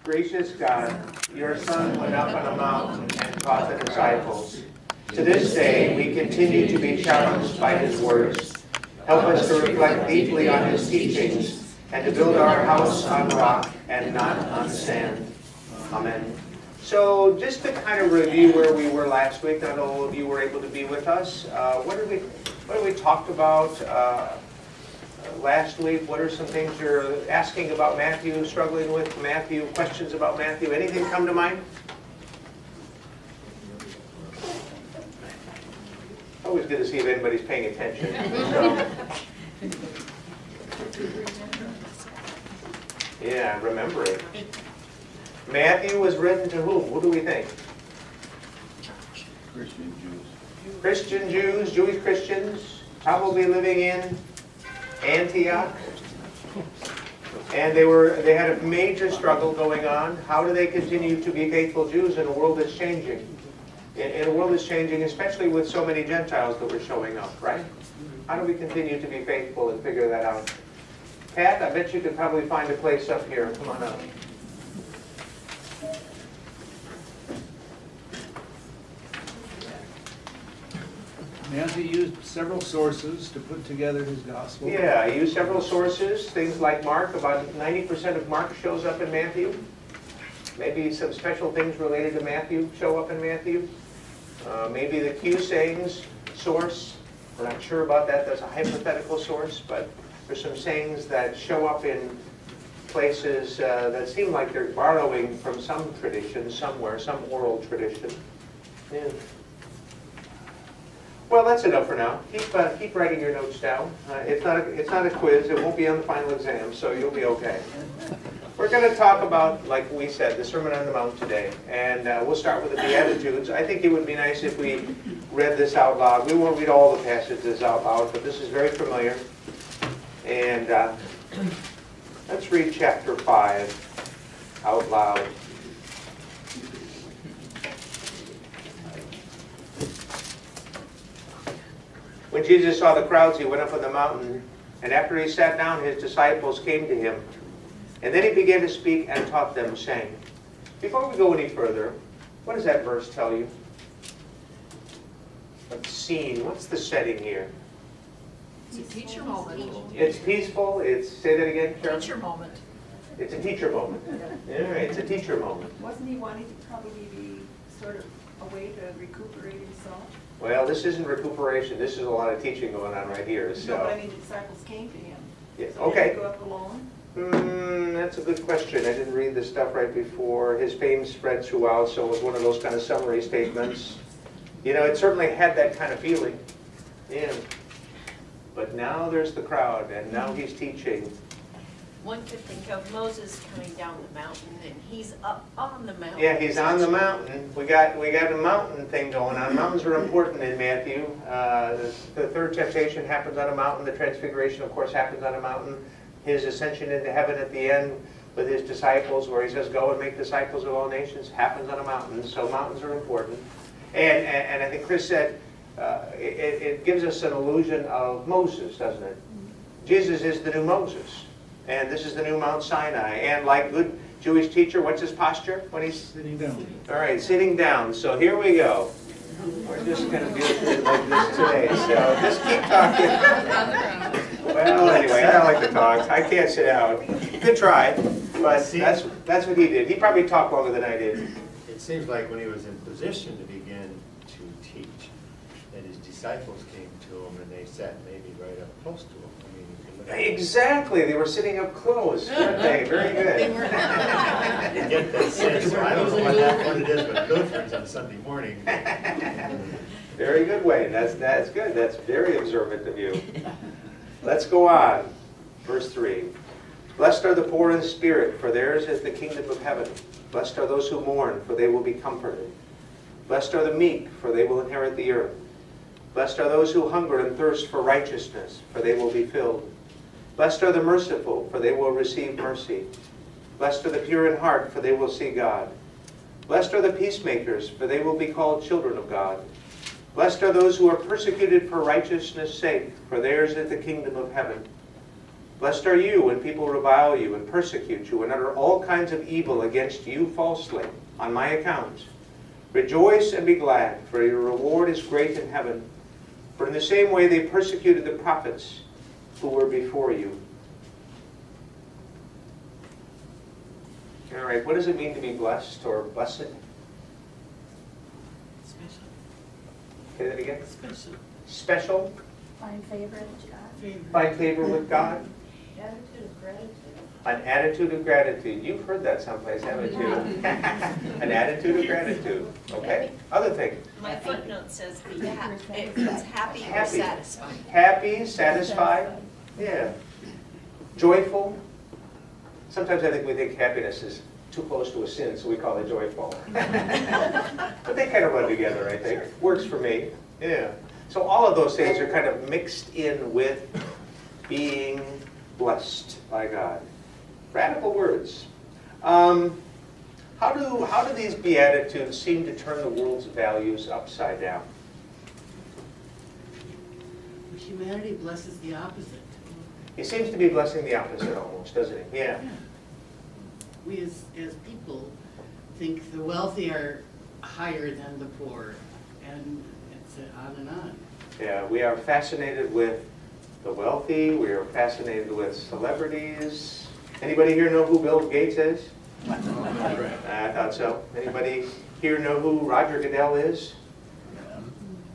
Gracious God, your Son went up on a mountain and taught the disciples. To this day, we continue to be challenged by his words. Help us to reflect deeply on his teachings and to build our house on rock and not on sand. Amen. So just to kind of review where we were last week, not all of you were able to be with us. What did we talk about last week? What are some things you're asking about Matthew, struggling with Matthew, questions about Matthew? Anything come to mind? Always good to see if anybody's paying attention. So. Yeah, remember it. Matthew was written to whom? Who do we think? Christian Jews. Christian Jews, Jewish Christians, probably living in Antioch. And they had a major struggle going on. How do they continue to be faithful Jews in a world that's changing? In a world that's changing, especially with so many Gentiles that were showing up, right? How do we continue to be faithful and figure that out? Pat, I bet you could probably find a place up here. Come on up. Matthew used several sources to put together his gospel. Yeah, he used several sources, things like Mark. About 90% of Mark shows up in Matthew. Maybe some special things related to Matthew show up in Matthew. Maybe the Q sayings source. We're not sure about that. That's a hypothetical source, but there's some sayings that show up in places that seem like they're borrowing from some tradition somewhere, some oral tradition. Yeah. Well, that's enough for now. Keep writing your notes down. It's not a quiz. It won't be on the final exam, so you'll be okay. We're going to talk about, like we said, the Sermon on the Mount today, and we'll start with the Beatitudes. I think it would be nice if we read this out loud. We won't read all the passages out loud, but this is very familiar. And let's read chapter 5 out loud. When Jesus saw the crowds, he went up on the mountain, and after he sat down, his disciples came to him. And then he began to speak and taught them, saying, before we go any further, what does that verse tell you? What scene? What's the setting here? It's a teacher moment. It's peaceful. Say that again, Sharon. Teacher moment. It's a teacher moment. Yeah, it's a teacher moment. Wasn't he wanting to probably be sort of a way to recuperate himself? Well, this isn't recuperation. This is a lot of teaching going on right here. So. No, but I mean the disciples came to him. Yes. So Okay. did he go up alone? That's a good question. I didn't read the stuff right before. His fame spread throughout, so it was one of those kind of summary statements. You know, it certainly had that kind of feeling. Yeah. But now there's the crowd, and now he's teaching. One could think of Moses coming down the mountain, and he's up on the mountain. Yeah, he's on the mountain. We got a mountain thing going on. Mountains are important in Matthew. The third temptation happens on a mountain. The transfiguration, of course, happens on a mountain. His ascension into heaven at the end with his disciples, where he says, go and make disciples of all nations, happens on a mountain. So mountains are important. And I think Chris said, it gives us an illusion of Moses, doesn't it? Jesus is the new Moses. And this is the new Mount Sinai. And like good Jewish teacher, what's his posture when he's Sitting down. All right, sitting down. So here we go. We're just going to do it like this today. So just keep talking. Well, anyway, I don't like to talk. I can't sit down. Good try, but that's what he did. He probably talked longer than I did. It seems like when he was in position to begin to teach, that his disciples came to him and they sat maybe right up close to him. I mean, you can look at Exactly. They were sitting up close, weren't they? Very good. You get that sense. So I don't know what it is, but Lutherans on Sunday morning. Very good way. That's good. That's very observant of you. Let's go on. Verse 3. Blessed are the poor in spirit, for theirs is the kingdom of heaven. Blessed are those who mourn, for they will be comforted. Blessed are the meek, for they will inherit the earth. Blessed are those who hunger and thirst for righteousness, for they will be filled. Blessed are the merciful, for they will receive mercy. Blessed are the pure in heart, for they will see God. Blessed are the peacemakers, for they will be called children of God. Blessed are those who are persecuted for righteousness' sake, for theirs is the kingdom of heaven. Blessed are you when people revile you and persecute you and utter all kinds of evil against you falsely on my account. Rejoice and be glad, for your reward is great in heaven. For in the same way they persecuted the prophets who were before you. All right, what does it mean to be blessed or blessed? Special. Say that again. Special. Special. Find favor with God. Find favor with God. Attitude of gratitude. An attitude of gratitude. You've heard that someplace, haven't you? An attitude of gratitude. Okay. Other thing. My footnote says be happy. It's happy or Happy. satisfied. Happy, satisfied. Yeah. Joyful. Sometimes I think we think happiness is too close to a sin, so we call it joyful. But they kind of run together, I think. Works for me. Yeah. So all of those things are kind of mixed in with being blessed by God. Radical words. How do these Beatitudes seem to turn the world's values upside down? Humanity blesses the opposite. He seems to be blessing the opposite almost, doesn't he? Yeah. We as people think the wealthy are higher than the poor, and it's on and on. Yeah, we are fascinated with the wealthy. We are fascinated with celebrities. Anybody here know who Bill Gates is? I thought so. Anybody here know who Roger Goodell is?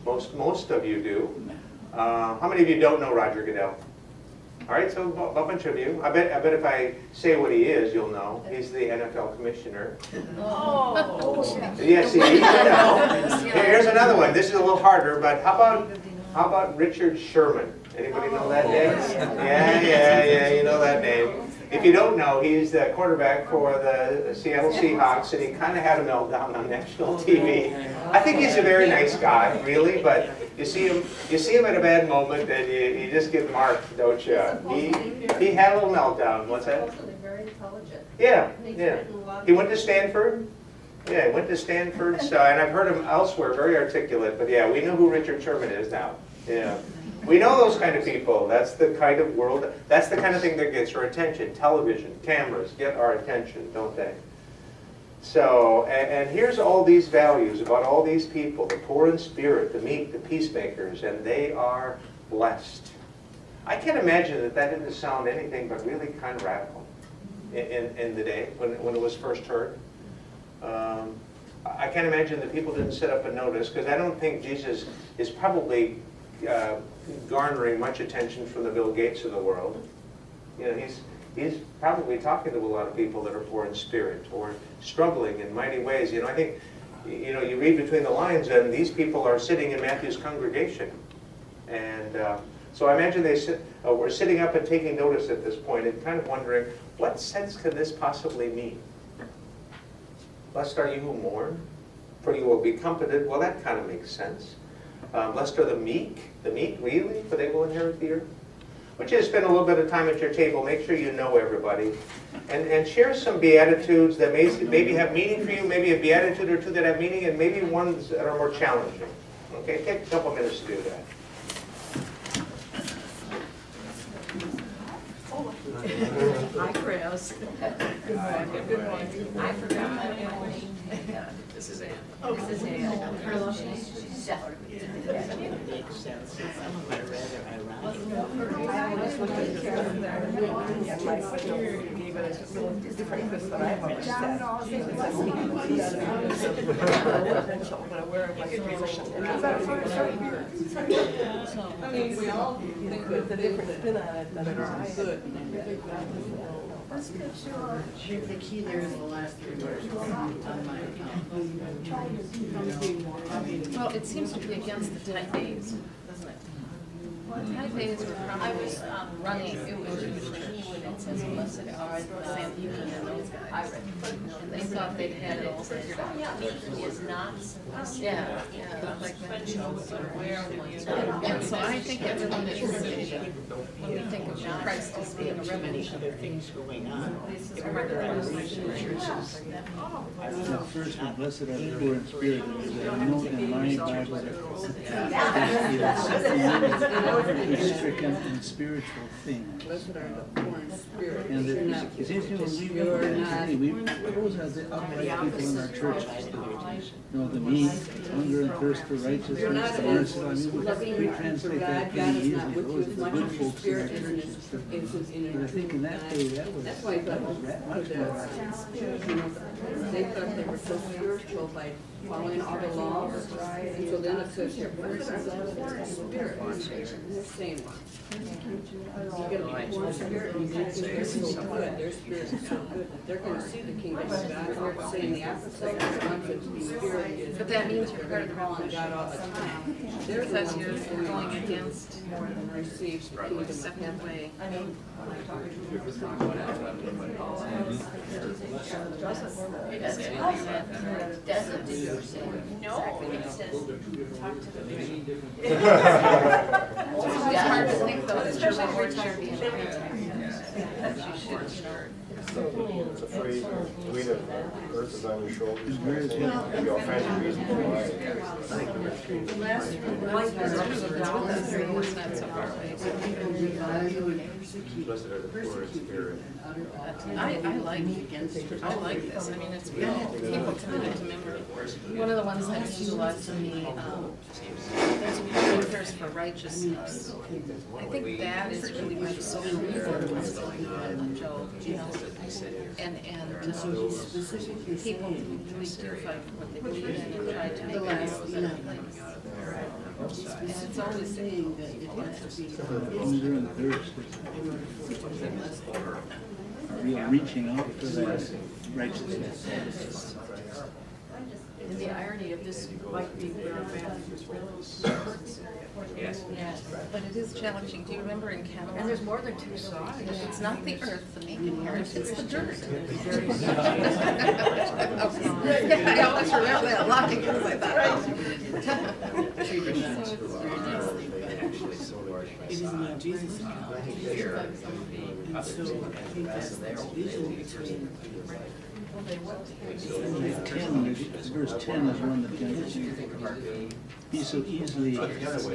Most of you do. How many of you don't know Roger Goodell? All right, so a bunch of you. I bet if I say what he is, you'll know. He's the NFL commissioner. Oh. Yes, he is. Here's another one. This is a little harder, but how about Richard Sherman? Anybody know that name? Yeah, you know that name. If you don't know, he's the quarterback for the Seattle Seahawks, and he kind of had a meltdown on national TV. I think he's a very nice guy, really, but you see him at a bad moment, and you just get marked, don't you? He had a little meltdown. What's that? Supposedly very intelligent. Yeah. He's written a lot. He went to Stanford. Yeah, he went to Stanford. So, and I've heard him elsewhere, very articulate. But yeah, we know who Richard Sherman is now. Yeah. We know those kind of people. That's the kind of world, that's the kind of thing that gets our attention. Television, cameras get our attention, don't they? So, and here's all these values about all these people, the poor in spirit, the meek, the peacemakers, and they are blessed. I can't imagine that didn't sound anything but really kind of radical in the day when it was first heard. I can't imagine that people didn't sit up and notice, because I don't think Jesus is probably garnering much attention from the Bill Gates of the world. You know, he's probably talking to a lot of people that are poor in spirit or struggling in mighty ways. You know, I think, you know, you read between the lines, and these people are sitting in Matthew's congregation, and so I imagine they were sitting up and taking notice at this point and kind of wondering, what sense can this possibly mean? Blessed are you who mourn, for you will be comforted. Well, that kind of makes sense. Blessed are the meek, really, for they will inherit the earth. Would you spend a little bit of time at your table, make sure you know everybody, and share some Beatitudes that maybe have meaning for you, maybe a Beatitude or two that have meaning, and maybe ones that are more challenging. Okay, take a couple minutes to do that. Hi, Chris. Good morning. Good morning. I forgot my name. This is Ann. Oh, this is Ann. Carla. Makes sense. Some of them are rather ironic. I always look at the character there. And my footnote gave it a little different twist than I've always said. When I wear my transition. I mean, we all think with a different spin on it, but it's good. The key there is the last three words on my account. Well, it seems to be against the typeface, doesn't it? Typeface were I probably was running, it was usually when it says blessed are the meek and those guys. And they thought they'd had it all figured out. Meek is not. Yeah, like that. And so I think everyone is revelation. When we think of Christ as being a revelation. Other things going on. This is part of the revelation. First, and blessed are the poor in spirit. There's a note in my Bible that poverty stricken and spiritual things. Blessed are the poor in spirit. And You're not it seems to me when we You're read not- that, those are the upright people in our churches. You know, the meek, hunger and thirst for righteousness, You're not the merciful. I mean, we translate that God pretty is not easily. with you Those as are much the good as your folks in our spirit is churches. in But I think in that day, that was That's why God was much more. They thought they were so spiritual by following all the laws. And so then it says here, blessed are those that are in spirit. The same one. You gotta be poor in spirit, and their spirit is so good, their spirit is so good, that they're gonna see the kingdom of God. And they're saying the opposite, the spirit is. But that means you're part of the calling God all the time. They're the Because ones you're that are going against receive the the kingdom of second heaven. way. No, it says, talk to the bishop. It's hard to think though, especially when we're trying to be in It's a phrase, the weight of earth is on your shoulders. Maybe all kinds of reasons why. It's not so far away. Blessed are the poor in spirit. I like this, I mean, it's people committed to memory. One of the ones that means a lot to me, there's a thirst for righteousness. I think that is really where the social evil is going on in Job, you know, and people really do fight for what they believe in and try to make it better place. And it's always saying that it has to be. Hunger and thirst are real reaching out for that righteousness. And the irony of this might be where Matthew's Yes, but it is challenging. Do you remember in Canada? And there's more than two sides. It's not the earth, the making earth, it's the dirt. I always remember that a lot because I thought. It is not Jesus' account. And so I think that's the division between. Verse 10 is one that can be so easily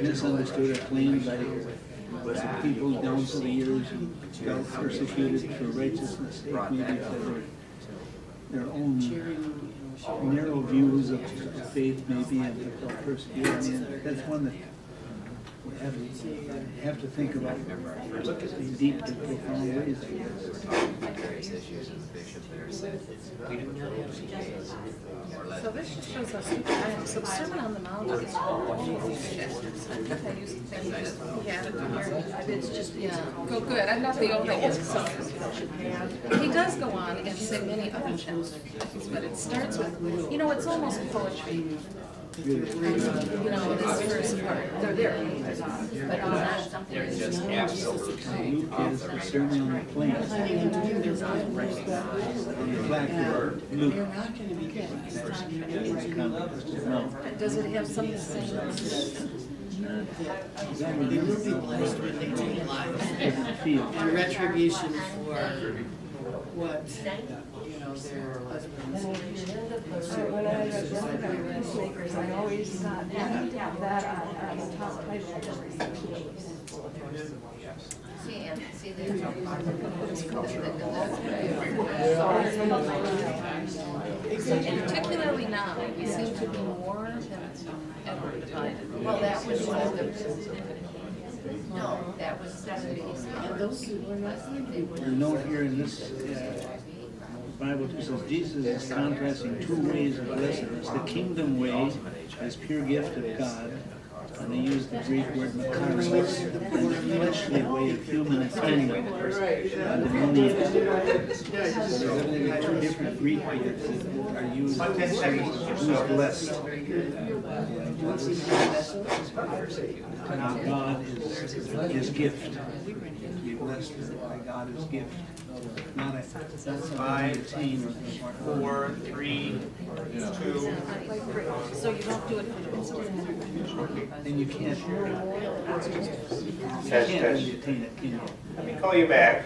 misunderstood or claimed by the people down through the years who got persecuted for righteousness' sake, maybe for their own narrow views of faith, maybe, and felt persecuted. I mean, that's one that we have to think about in deep and profound ways, I guess. So this just shows us, so the Sermon on the Mount is all these chapters. I used to think that we had it here. It's just, yeah, go good. I'm not the only one. So he does go on and say many other chapters, but it starts with, you know, it's almost poetry. You know, this first part, they're there, but not something. Luke is the Sermon on the Plain. And the placard, Luke. They're not gonna be getting Does it have something to say? They will be blessed when they take life. And retribution for what, you know, their husbands. When I was younger, I was makers, I always thought have that on the top title of every See, and see, there's and particularly now, we seem to be more than ever divided. Well, that was one of the, no, that was 70s. And those who were not, they were. The note here in this Bible too says Jesus is contrasting two ways of blessedness. The kingdom way as pure gift of God, and they use the Greek word makaros, and the fleshly way of human attainment, demonius. So there's evidently two different Greek words that are used. Who's blessed? Now God is His gift. To be blessed by God is gift. Not something we attain or 4, 3, 2. So you don't do it for the rest. then you can't. Test, Can't really test. attain it, can you? Let me call you back.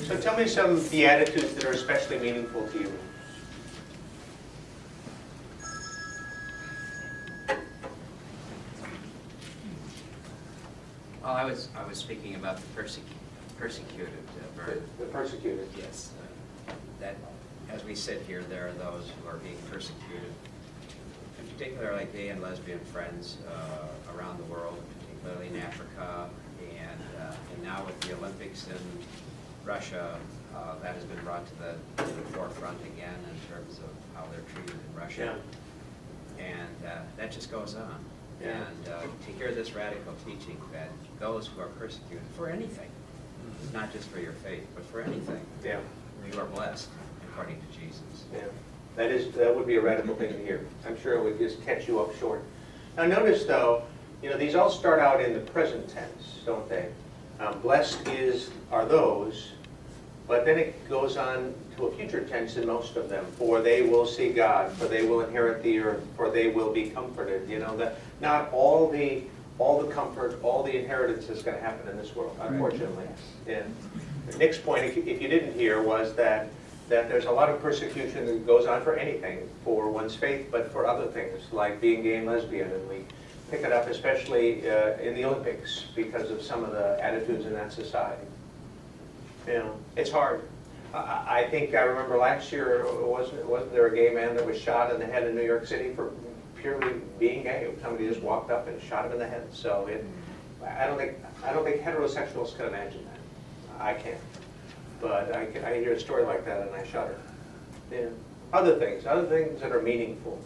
So tell me some Beatitudes that are especially meaningful to you. Well, I was speaking about the persecuted, Vern. The persecuted. Yes, that, as we sit here, there are those who are being persecuted, in particular like gay and lesbian friends around the world, particularly in Africa, and now with the Olympics in Russia, that has been brought to the forefront again in terms of how they're treated in Russia. Yeah. And that just goes on. Yeah. And to hear this radical teaching that those who are persecuted for anything, not just for your faith, but for anything, Yeah. you are blessed according to Jesus. Yeah. That would be a radical thing to hear. I'm sure it would just catch you up short. Now notice though, these all start out in the present tense, don't they? Blessed are those, but then it goes on to a future tense in most of them. For they will see God, for they will inherit the earth, for they will be comforted. That not all the comfort, all the inheritance is going to happen in this world, unfortunately. Yeah. Nick's point, if you didn't hear, was that there's a lot of persecution that goes on for anything, for one's faith, but for other things, like being gay and lesbian. And we pick it up especially in the Olympics because of some of the attitudes in that society. It's hard. I think I remember last year, wasn't there a gay man that was shot in the head in New York City for purely being gay? Somebody just walked up and shot him in the head. So I don't think heterosexuals can imagine that. I can't. But I hear a story like that and I shudder. Yeah. Other things that are meaningful.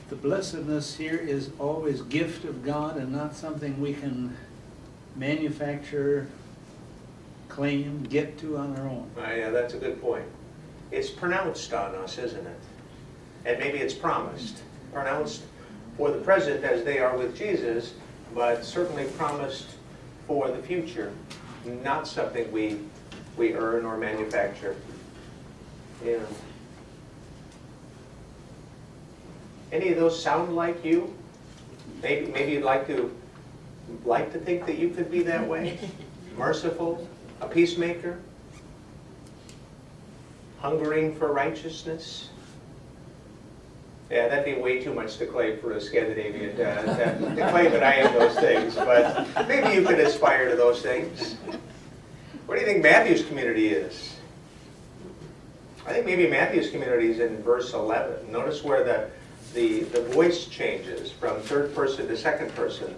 The blessedness here is always gift of God and not something we can manufacture, claim, get to on our own. Yeah, that's a good point. It's pronounced on us, isn't it? And maybe it's promised. Pronounced for the present as they are with Jesus, but certainly promised for the future. Not something we earn or manufacture. Yeah. Any of those sound like you? Maybe you'd like to think that you could be that way? Merciful, a peacemaker, hungering for righteousness. Yeah, that'd be way too much to claim for a Scandinavian to claim that I am those things, but maybe you could aspire to those things. What do you think Matthew's community is? I think maybe Matthew's community is in verse 11. Notice where the voice changes from third person to second person.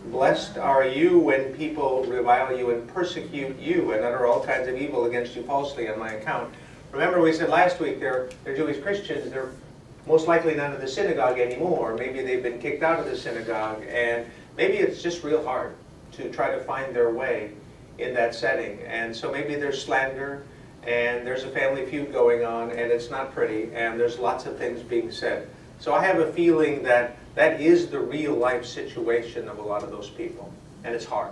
Blessed are you when people revile you and persecute you and utter all kinds of evil against you falsely on my account. Remember we said last week they're Jewish Christians, they're most likely not in the synagogue anymore. Maybe they've been kicked out of the synagogue, and maybe it's just real hard to try to find their way in that setting. And so maybe there's slander, and there's a family feud going on, and it's not pretty, and there's lots of things being said. So I have a feeling that is the real life situation of a lot of those people, and it's hard.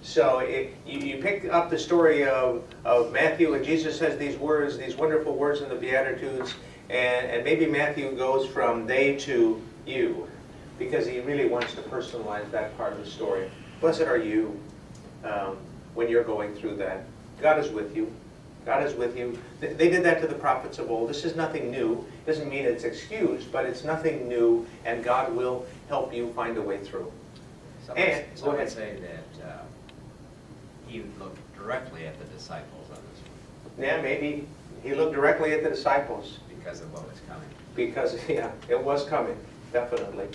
So you pick up the story of Matthew, and Jesus says these words, these wonderful words in the Beatitudes, and maybe Matthew goes from they to you, because he really wants to personalize that part of the story. Blessed are you when you're going through that. God is with you. God is with you. They did that to the prophets of old. This is nothing new. Doesn't mean it's excused, but it's nothing new, and God will help you find a way through. Some would say that he looked directly at the disciples on this one. Yeah, maybe he looked directly at the disciples. Because of what was coming. Because, yeah, it was coming, definitely.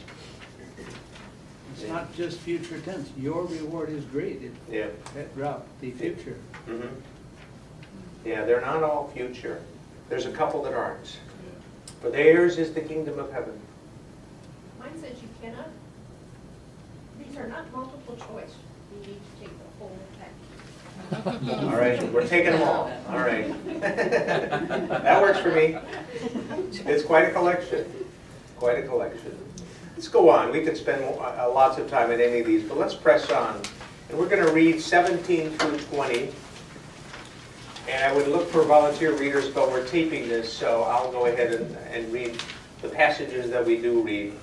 It's not just future tense. Your reward is great. Yeah. That route, the future. Mm-hmm. Yeah, they're not all future. There's a couple that aren't. For theirs is the kingdom of heaven. Mine says you cannot. These are not multiple choice. You need to take the whole package. All right, we're taking them all. All right. That works for me. It's quite a collection. Quite a collection. Let's go on. We could spend lots of time on any of these, but let's press on. And we're going to read 17 through 20. And I would look for volunteer readers, but we're taping this, so I'll go ahead and read the passages that we do read.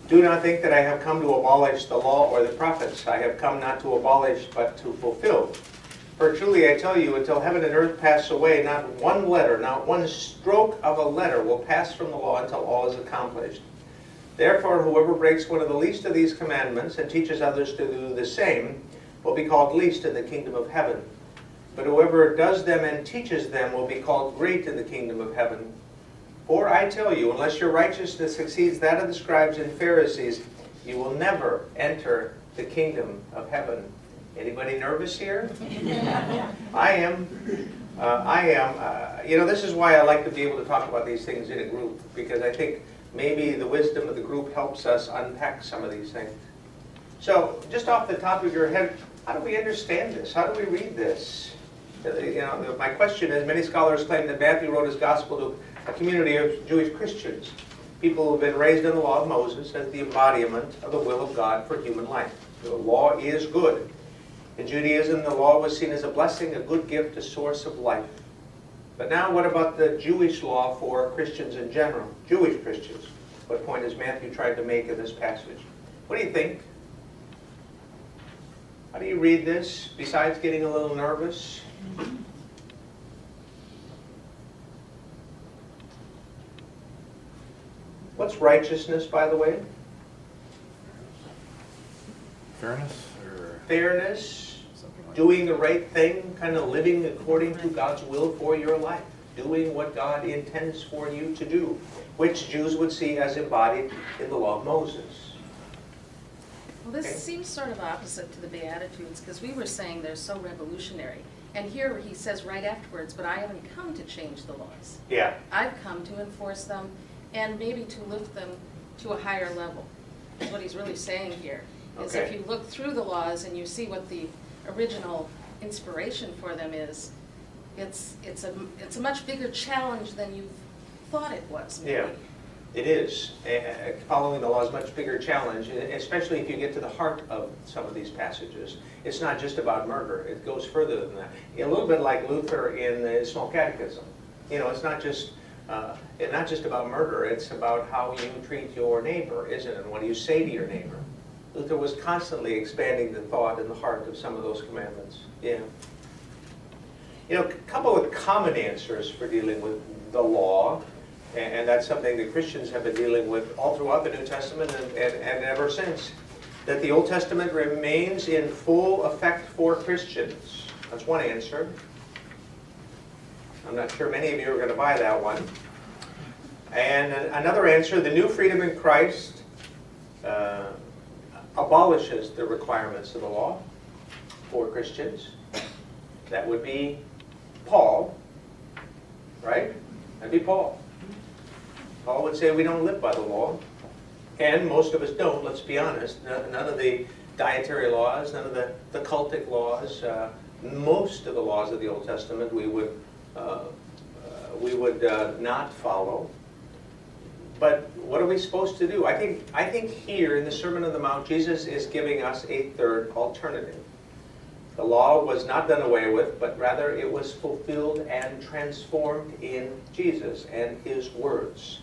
Do not think that I have come to abolish the law or the prophets. I have come not to abolish, but to fulfill. For truly I tell you, until heaven and earth pass away, not one letter, not one stroke of a letter will pass from the law until all is accomplished. Therefore, whoever breaks one of the least of these commandments and teaches others to do the same will be called least in the kingdom of heaven. But whoever does them and teaches them will be called great in the kingdom of heaven. For I tell you, unless your righteousness exceeds that of the scribes and Pharisees, you will never enter the kingdom of heaven. Anybody nervous here? I am. You know, this is why I like to be able to talk about these things in a group, because I think maybe the wisdom of the group helps us unpack some of these things. So, just off the top of your head, how do we understand this? How do we read this? You know, my question is, many scholars claim that Matthew wrote his gospel to a community of Jewish Christians, people who have been raised in the law of Moses as the embodiment of the will of God for human life. The law is good. In Judaism, the law was seen as a blessing, a good gift, a source of life. But now what about the Jewish law for Christians in general? Jewish Christians. What point has Matthew tried to make in this passage? What do you think? How do you read this, besides getting a little nervous? What's righteousness, by the way? Fairness? Or Fairness, something like doing the right thing, kind of living according to God's will for your life, doing what God intends for you to do, which Jews would see as embodied in the law of Moses. Well, this Okay. seems sort of opposite to the Beatitudes, because we were saying they're so revolutionary. And here he says right afterwards, but I haven't come to change the laws. Yeah. I've come to enforce them and maybe to lift them to a higher level. Is what he's really saying here. Is if Okay. you look through the laws and you see what the original inspiration for them is, it's a much bigger challenge than you thought it was, maybe. Yeah, it is. Following the law is a much bigger challenge, especially if you get to the heart of some of these passages. It's not just about murder. It goes further than that. A little bit like Luther in the Small Catechism. You know, it's not just about murder. It's about how you treat your neighbor, isn't it? And what do you say to your neighbor? Luther was constantly expanding the thought and the heart of some of those commandments. Yeah. You know, a couple of common answers for dealing with the law, and that's something that Christians have been dealing with all throughout the New Testament and ever since, that the Old Testament remains in full effect for Christians. That's one answer. I'm not sure many of you are going to buy that one. And another answer, the new freedom in Christ abolishes the requirements of the law for Christians. That would be Paul, right? That'd be Paul. Paul would say we don't live by the law, and most of us don't, let's be honest. None of the dietary laws, none of the cultic laws, most of the laws of the Old Testament we would not follow. But what are we supposed to do? I think here in the Sermon on the Mount, Jesus is giving us a third alternative. The law was not done away with, but rather it was fulfilled and transformed in Jesus and his words.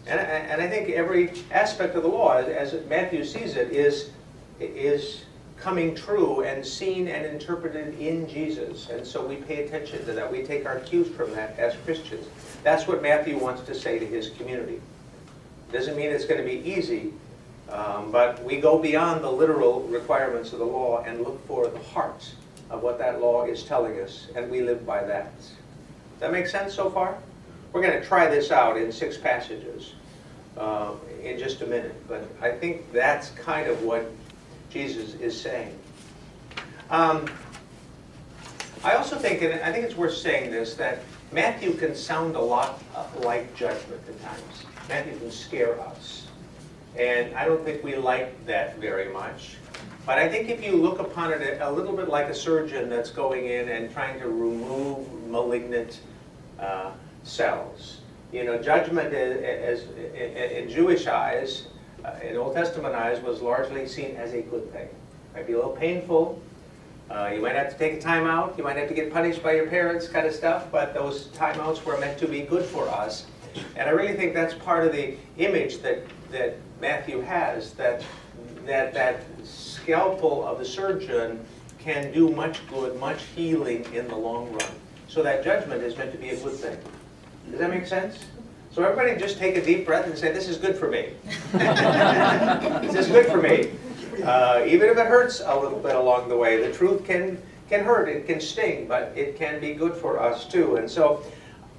And I think every aspect of the law, as Matthew sees it, is coming true and seen and interpreted in Jesus. And so we pay attention to that. We take our cues from that as Christians. That's what Matthew wants to say to his community. Doesn't mean it's going to be easy, but we go beyond the literal requirements of the law and look for the heart of what that law is telling us, and we live by that. Does that make sense so far? We're going to try this out in 6 passages in just a minute, but I think that's kind of what Jesus is saying. I also think, and I think it's worth saying this, that Matthew can sound a lot like judgment at times. Matthew can scare us. And I don't think we like that very much. But I think if you look upon it a little bit like a surgeon that's going in and trying to remove malignant cells. You know, judgment in Jewish eyes, in Old Testament eyes, was largely seen as a good thing. It might be a little painful. You might have to take a time out. You might have to get punished by your parents, kind of stuff. But those timeouts were meant to be good for us. And I really think that's part of the image that Matthew has, that scalpel of the surgeon can do much good, much healing in the long run. So that judgment is meant to be a good thing. Does that make sense? So everybody just take a deep breath and say, this is good for me. This is good for me. Even if it hurts a little bit along the way, the truth can hurt, it can sting, but it can be good for us too. And so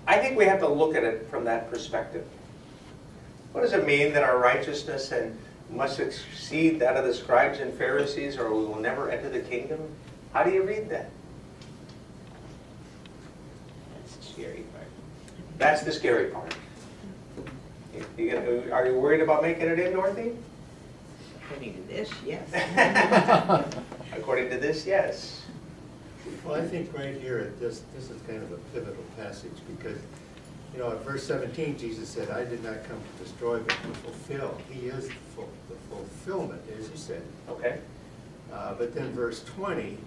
I think we have to look at it from that perspective. What does it mean that our righteousness must exceed that of the scribes and Pharisees, or we will never enter the kingdom? How do you read that? That's the scary part. That's the scary part. Are you worried about making it in, Dorothy? According to this, yes. According to this, yes. Well, I think right here, this is kind of a pivotal passage because, you know, at verse 17, Jesus said, I did not come to destroy, but to fulfill. He is the fulfillment, as you said. Okay. But then verse 20,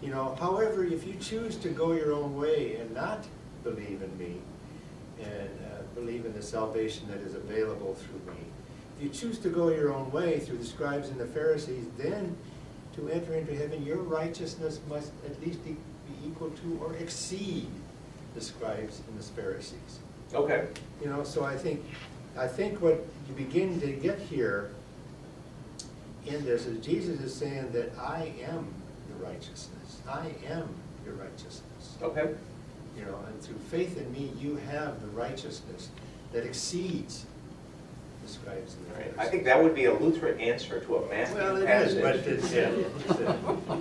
you know, however, if you choose to go your own way and not believe in me and believe in the salvation that is available through me, if you choose to go your own way through the scribes and the Pharisees, then to enter into heaven, your righteousness must at least be equal to or exceed the scribes and the Pharisees. Okay. You know, so I think what you begin to get here in this is Jesus is saying that I am your righteousness. I am your righteousness. Okay. You know, and through faith in me, you have the righteousness that exceeds the scribes and the Pharisees. I think that would be a Lutheran answer to a Matthew passage. Well, it is, but it's,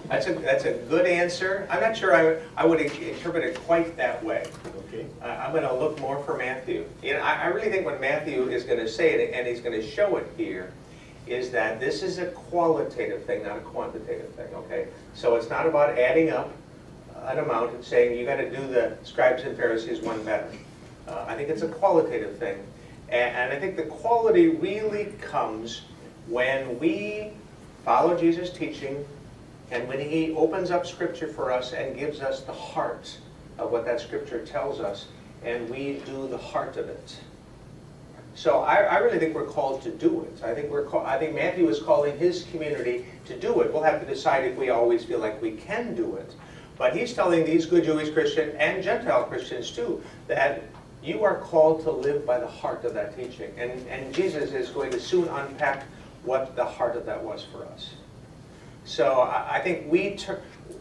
That's a good answer. I'm not sure I would interpret it quite that way. okay. I'm going to look more for Matthew. You know, I really think what Matthew is going to say, and he's going to show it here, is that this is a qualitative thing, not a quantitative thing, okay? So it's not about adding up an amount and saying you got to do the scribes and Pharisees one better. I think it's a qualitative thing. And I think the quality really comes when we follow Jesus' teaching and when he opens up Scripture for us and gives us the heart of what that Scripture tells us, and we do the heart of it. So I really think we're called to do it. I think Matthew is calling his community to do it. We'll have to decide if we always feel like we can do it. But he's telling these good Jewish Christians and Gentile Christians too that you are called to live by the heart of that teaching. And Jesus is going to soon unpack what the heart of that was for us. So I think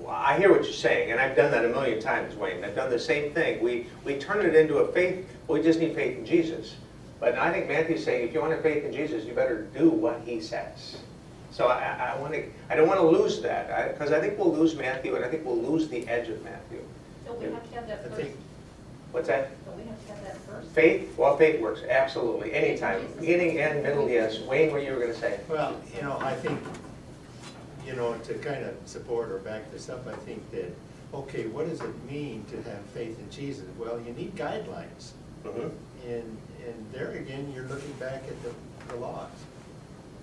I hear what you're saying, and I've done that a million times, Wayne. I've done the same thing. We turn it into a faith, we just need faith in Jesus. But I think Matthew's saying if you want to have faith in Jesus, you better do what he says. So I don't want to lose that, because I think we'll lose Matthew, and I think we'll lose the edge of Matthew. Don't we have to have that first? What's that? Don't we have to have that first? Faith? Well, faith works, absolutely, anytime. Beginning and middle, yes. Wayne, what you were going to say? Well, you know, I think, you know, to kind of support or back this up, I think that, okay, what does it mean to have faith in Jesus? Well, you need guidelines. Mm-hmm. And there again, you're looking back at the laws,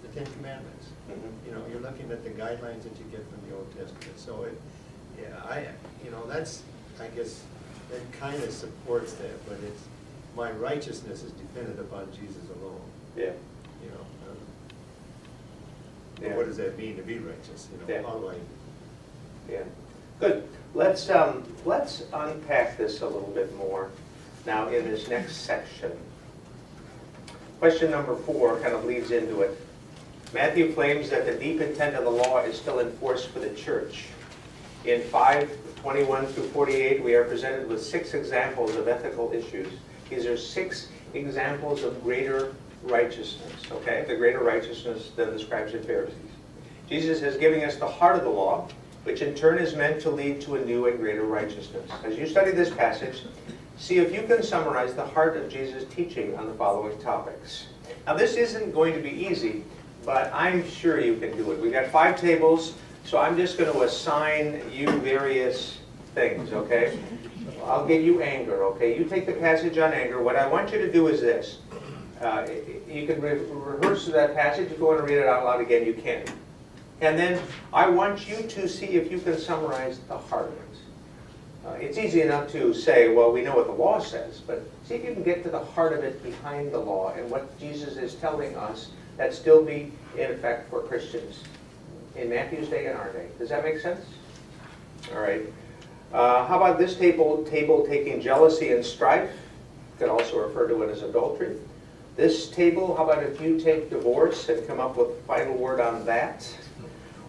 the Ten Commandments. Mm-hmm. You know, you're looking at the guidelines that you get from the Old Testament. So that's, I guess, that kind of supports that, but it's, my righteousness is dependent upon Jesus alone. Yeah. You know, Yeah. what does that mean to be righteous? You know, Yeah. how do I? Yeah. Good. Let's unpack this a little bit more now in this next section. Question number 4 kind of leads into it. Matthew claims that the deep intent of the law is still in force for the church. In 5:21 through 48, we are presented with 6 examples of ethical issues. These are 6 examples of greater righteousness, okay? The greater righteousness than the scribes and Pharisees. Jesus is giving us the heart of the law, which in turn is meant to lead to a new and greater righteousness. As you study this passage, see if you can summarize the heart of Jesus' teaching on the following topics. Now, this isn't going to be easy, but I'm sure you can do it. We've got 5 tables, so I'm just going to assign you various things, okay? I'll give you anger, okay? You take the passage on anger. What I want you to do is this. You can rehearse that passage. If you want to read it out loud again, you can. And then I want you to see if you can summarize the heart of it. It's easy enough to say, well, we know what the law says, but see if you can get to the heart of it behind the law and what Jesus is telling us that still be in effect for Christians in Matthew's day and our day. Does that make sense? All right. How about this table taking jealousy and strife? You can also refer to it as adultery. This table, how about if you take divorce and come up with a final word on that?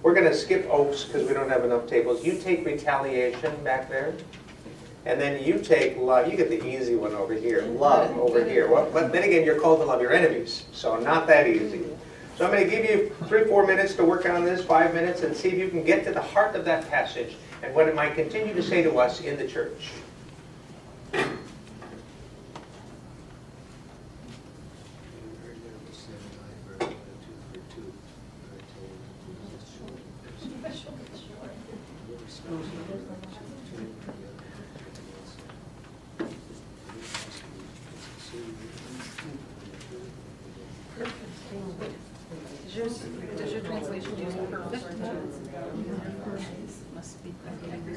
We're going to skip oaths because we don't have enough tables. You take retaliation back there. And then you take love. You get the easy one over here. Love over here. Well, but then again, you're called to love your enemies. So not that easy. So I'm going to give you 3-4 minutes to work on this, 5 minutes, and see if you can get to the heart of that passage and what it might continue to say to us in the church. Does your translation use perfect? Must be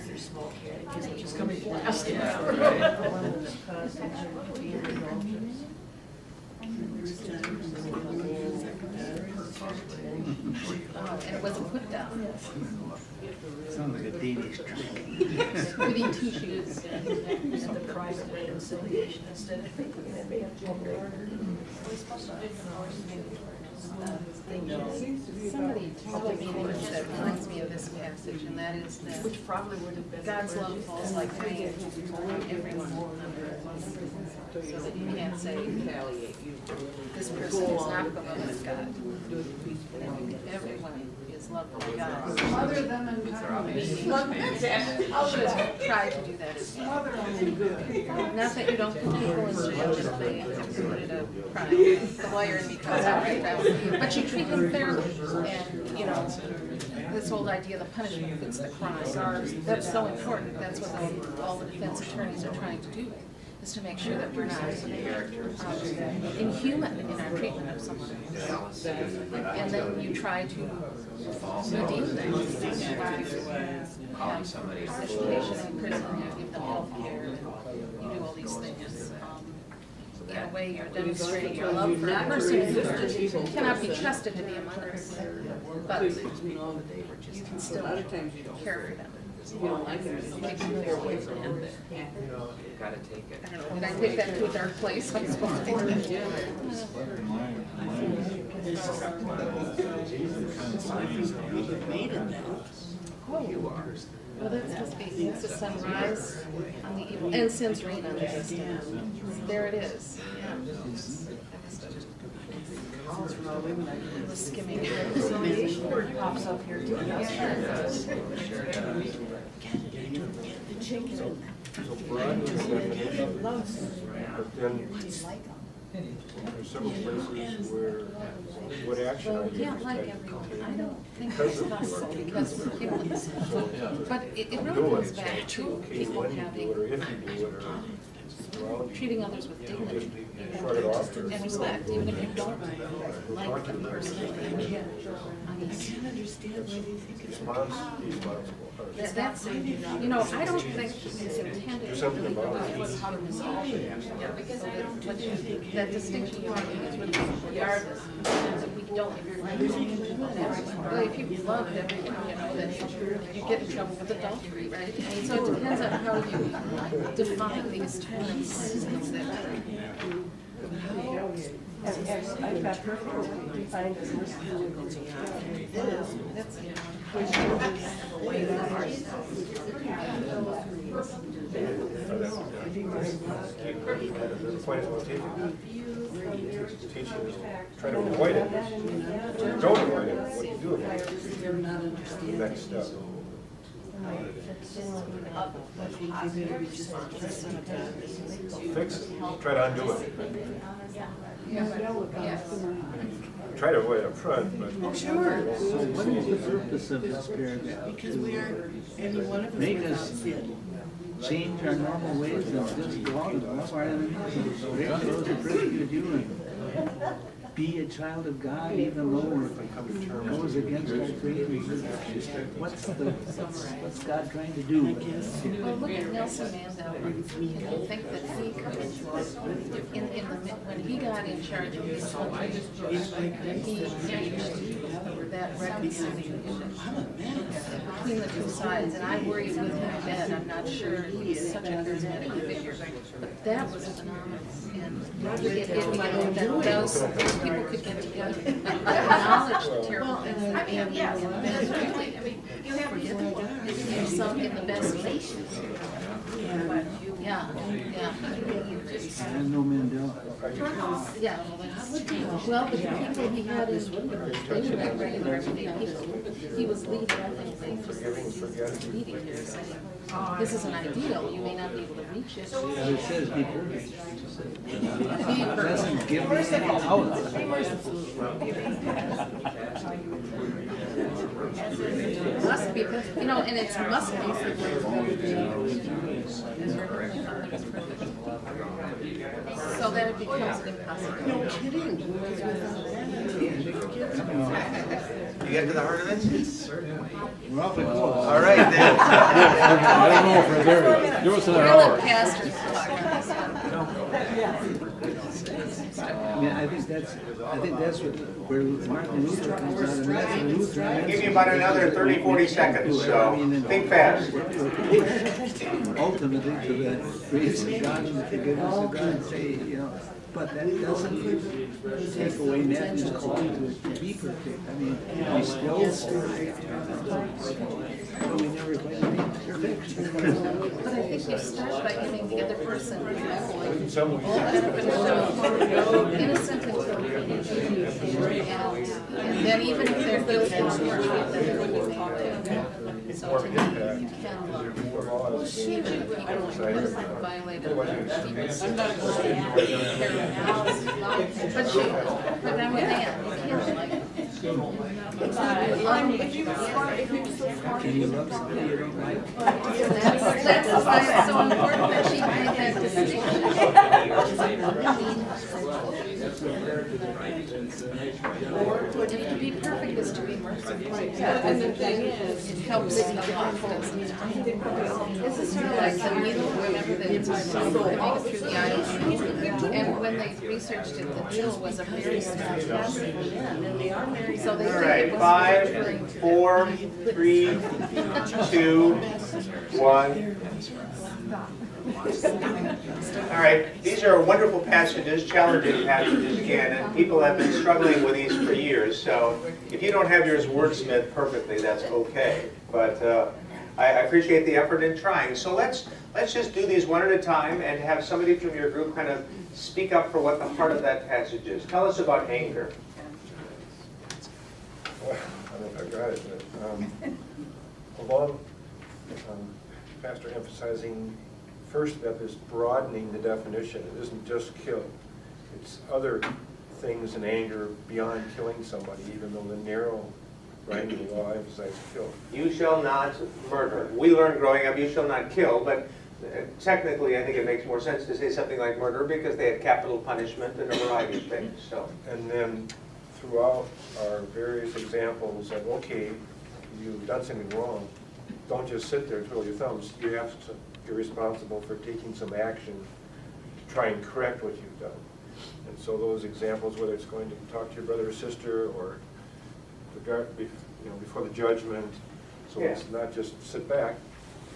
They're small kids, which is coming last. And it wasn't put down. Sounds like a Danish trick. We need two shoes. And the private reconciliation instead of thinking that they have gender. Somebody told me English that reminds me of this passage, and that is that Which probably would have been. God's love falls like rain on everyone so that you can't say this person is not beloved of God. Everyone is loved by God. Other than in I'll try to do that as well. Not that you don't put people in jail if they committed a crime. The lawyer in me comes out right now. But you treat them fairly, and you know, this whole idea the punishment fits the crime. That's so important. That's what all the defense attorneys are trying to do, is to make sure that we're not inhuman in our treatment of someone else. And then you try to redeem them. Calling somebody Education in prison, you give them health care, and you do all these things. In a way, you're demonstrating your love for a person who cannot be trusted to be among us. But you can still care for them. You don't like it, you take them there away from him. You've got to take it. I don't know, did I take that to a dark place? I'm supposed to. You are. Well, that's supposed to be, the sun rise on the evil, and sends rain on the just. There it is. Yeah. The skimming. word pops up here too. So broad is the definition, but then there's several places where, what action are you Yeah, to like take? everyone. I don't think it's possible because we're humans. But it really goes back to Okay, people when you do having, it, or if you do it, or, well, treating others with dignity shrug it off, or and respect, even if you don't like them personally. I mean, response, responsible. that's, you know, I don't think it's intended Do to something really go about it. with how to resolve it. Yeah, because that distinction you're making is really regardless, that we don't like everyone. Well, if you love everyone, you know, then you get in trouble with adultery, right? I mean, so it depends on how you define these terms. I've got perfectly defined as That's, The point is, well, teaching is try to avoid it. Don't avoid it, what do you do about it? Next step. Fix it, try to undo it. Try to avoid it up front, but. Sure. So what is the purpose of this paragraph? Because we are, any one of us Make without us sin. change our normal ways and just go out and love our enemies and pray for those who persecute you and be a child of God even though it goes against our freedom? What's God trying to do? Well, look at Nelson Mandela. Can you think that he when he got in charge of his country, he managed that reconciliation between the two sides, and I worried with him then. I'm not sure he was such a charismatic figure, but that was phenomenal. And those people could get together and acknowledge the terrible things that happened. Yes, I mean, you have these Some in the best ways. Yeah. I know Mandela. Yeah. Well, the people he had in, they were like regular everyday people. He was leading, I think, leading here, saying, this is an ideal, you may not be able to reach it. And it says be perfect. It doesn't give me any out of it. Must be, and it's must be. So that it becomes an impossibility. No kidding. You get to the heart of it? We're awfully close. All right, then. I don't know if we're there yet. Give us an hour. Pastors talk on this one. Yeah, I think that's where Martin Luther comes out, and that's what Luther. I'll give you about another 30, 40 seconds, so think fast. Ultimately, to the grace of God and the forgiveness of God, say, but that doesn't take away Matthew's call to be perfect. I mean, we still strive, but we never quite attain perfection. But I think you start by giving the other person innocent until and then even if they're guilty, then when you talk to them, so you can love. She violated but she, but I'm with Ann, you can't like. If you were smart, if you were so smart. Can you love somebody you don't like? That's why it's so important that she made that distinction. And to be perfect is to be merciful. And the thing is, It helps in the life, doesn't it? This is sort of like the needle, remember that it's going through the ice. And when they researched it, the needle was a very small plastic. So they All think right, it was 5, 4, 3, 2, 1. All right, these are wonderful passages, challenging passages again, and people have been struggling with these for years. So if you don't have yours wordsmithed perfectly, that's okay. But I appreciate the effort in trying. So let's just do these one at a time and have somebody from your group kind of speak up for what the heart of that passage is. Tell us about anger. Well, I don't know if I got it, but along Pastor emphasizing first step is broadening the definition. It isn't just kill. It's other things in anger beyond killing somebody, even though the narrow writing of the law emphasizes kill. You shall not murder. We learned growing up, you shall not kill, but technically I think it makes more sense to say something like murder because they had capital punishment and a variety of things. So. And then throughout our various examples of, okay, you've done something wrong, don't just sit there and twiddle your thumbs. You're responsible for taking some action to try and correct what you've done. And so those examples, whether it's going to talk to your brother or sister or before the judgment, so it's not just sit back,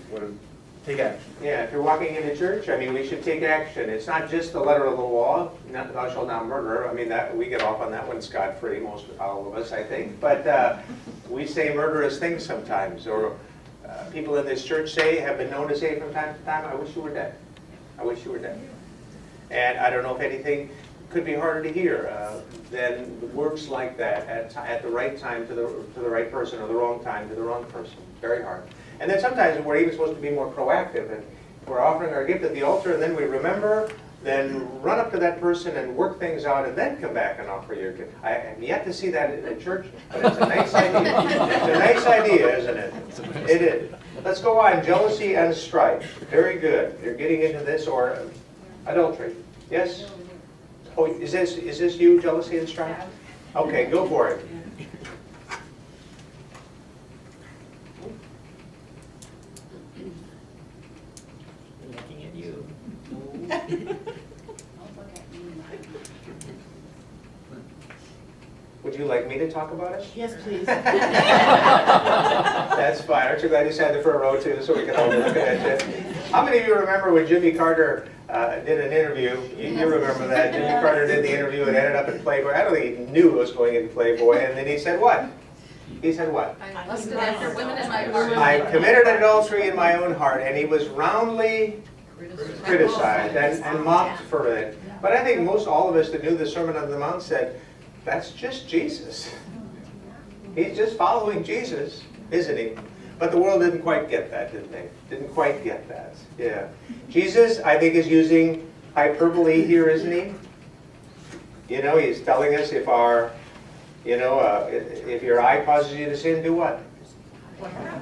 you want to take action. Yeah, if you're walking into church, I mean, we should take action. It's not just the letter of the law, not thou shalt not murder. I mean, that we get off on that one scot-free, all of us, I think. But we say murderous things sometimes, or people in this church have been known to say from time to time, I wish you were dead. I wish you were dead. And I don't know if anything could be harder to hear than words like that at the right time to the right person, or the wrong time to the wrong person. Very hard. And then sometimes we're even supposed to be more proactive, and we're offering our gift at the altar, and then we remember, then run up to that person and work things out, and then come back and offer your gift. I have yet to see that in a church, but it's a nice idea. It's a nice idea, isn't it? It is. Let's go on. Jealousy and strife. Very good. You're getting into this, or adultery. Yes? Oh, is this you, jealousy and strife? Okay, go for it. Looking at you. Would you like me to talk about it? Yes, please. That's fine. Aren't you glad you sat in the front row too, so we can all be looking at you? How many of you remember when Jimmy Carter did an interview? You remember that. Jimmy Carter did the interview and ended up in Playboy. I don't think he knew it was going into Playboy. And then he said what? He said what? I lusted after women in my heart. I committed adultery in my own heart. And he was roundly criticized and mocked for it. But I think most all of us that knew the Sermon on the Mount said, that's just Jesus. He's just following Jesus, isn't he? But the world didn't quite get that, didn't they? Didn't quite get that. Yeah. Jesus, I think, is using hyperbole here, isn't he? You know, he's telling us if our, if your eye causes you to sin, do what?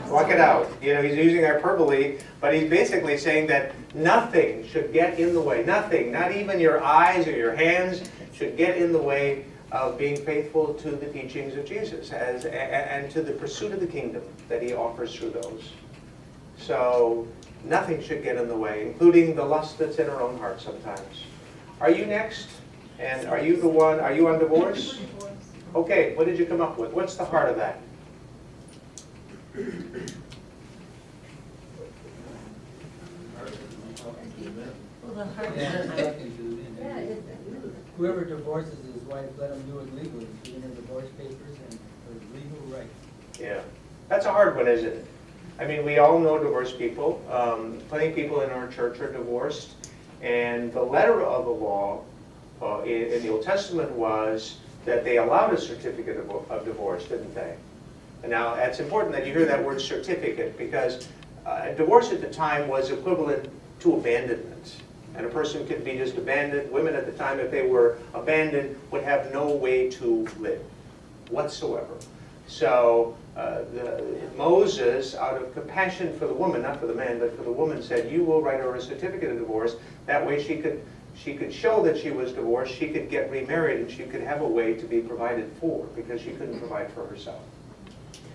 Pluck it out. You know, he's using hyperbole, but he's basically saying that nothing should get in the way. Nothing, not even your eyes or your hands, should get in the way of being faithful to the teachings of Jesus and to the pursuit of the kingdom that he offers through those. So nothing should get in the way, including the lust that's in our own heart sometimes. Are you next? And are you the one, are you on divorce? Okay, what did you come up with? What's the heart of that? Whoever divorces his wife, let him do it legally, in her divorce papers and her legal right. Yeah, that's a hard one, isn't it? I mean, we all know divorced people. Plenty of people in our church are divorced. And the letter of the law in the Old Testament was that they allowed a certificate of divorce, didn't they? And now, it's important that you hear that word certificate, because divorce at the time was equivalent to abandonment. And a person could be just abandoned. Women at the time, if they were abandoned, would have no way to live whatsoever. So Moses, out of compassion for the woman, not for the man, but for the woman, said, you will write her a certificate of divorce. That way she could show that she was divorced, she could get remarried, and she could have a way to be provided for, because she couldn't provide for herself.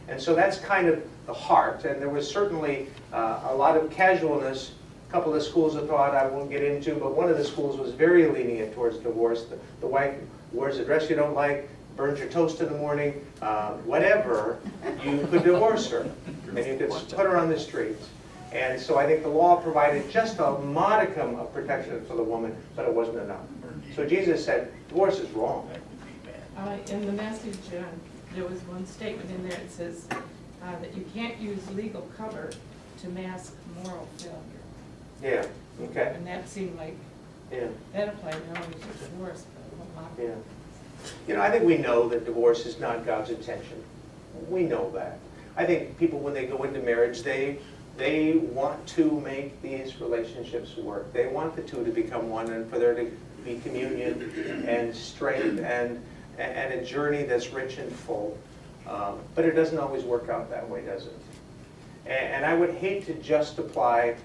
And so that's kind of the heart. And there was certainly a lot of casualness. A couple of schools of thought I won't get into, but one of the schools was very lenient towards divorce. The wife wears a dress you don't like, burns your toast in the morning, whatever, you could divorce her. And you could put her on the streets. And so I think the law provided just a modicum of protection for the woman, but it wasn't enough. So Jesus said, divorce is wrong. In the message, there was one statement in there that says that you can't use legal cover to mask moral failure. Yeah, okay. And that seemed like that applied not only to divorce, but a lot. Yeah. You know, I think we know that divorce is not God's intention. We know that. I think people, when they go into marriage, they want to make these relationships work. They want the two to become one, and for there to be communion and strength and a journey that's rich and full. But it doesn't always work out that way, does it? And I would hate to just apply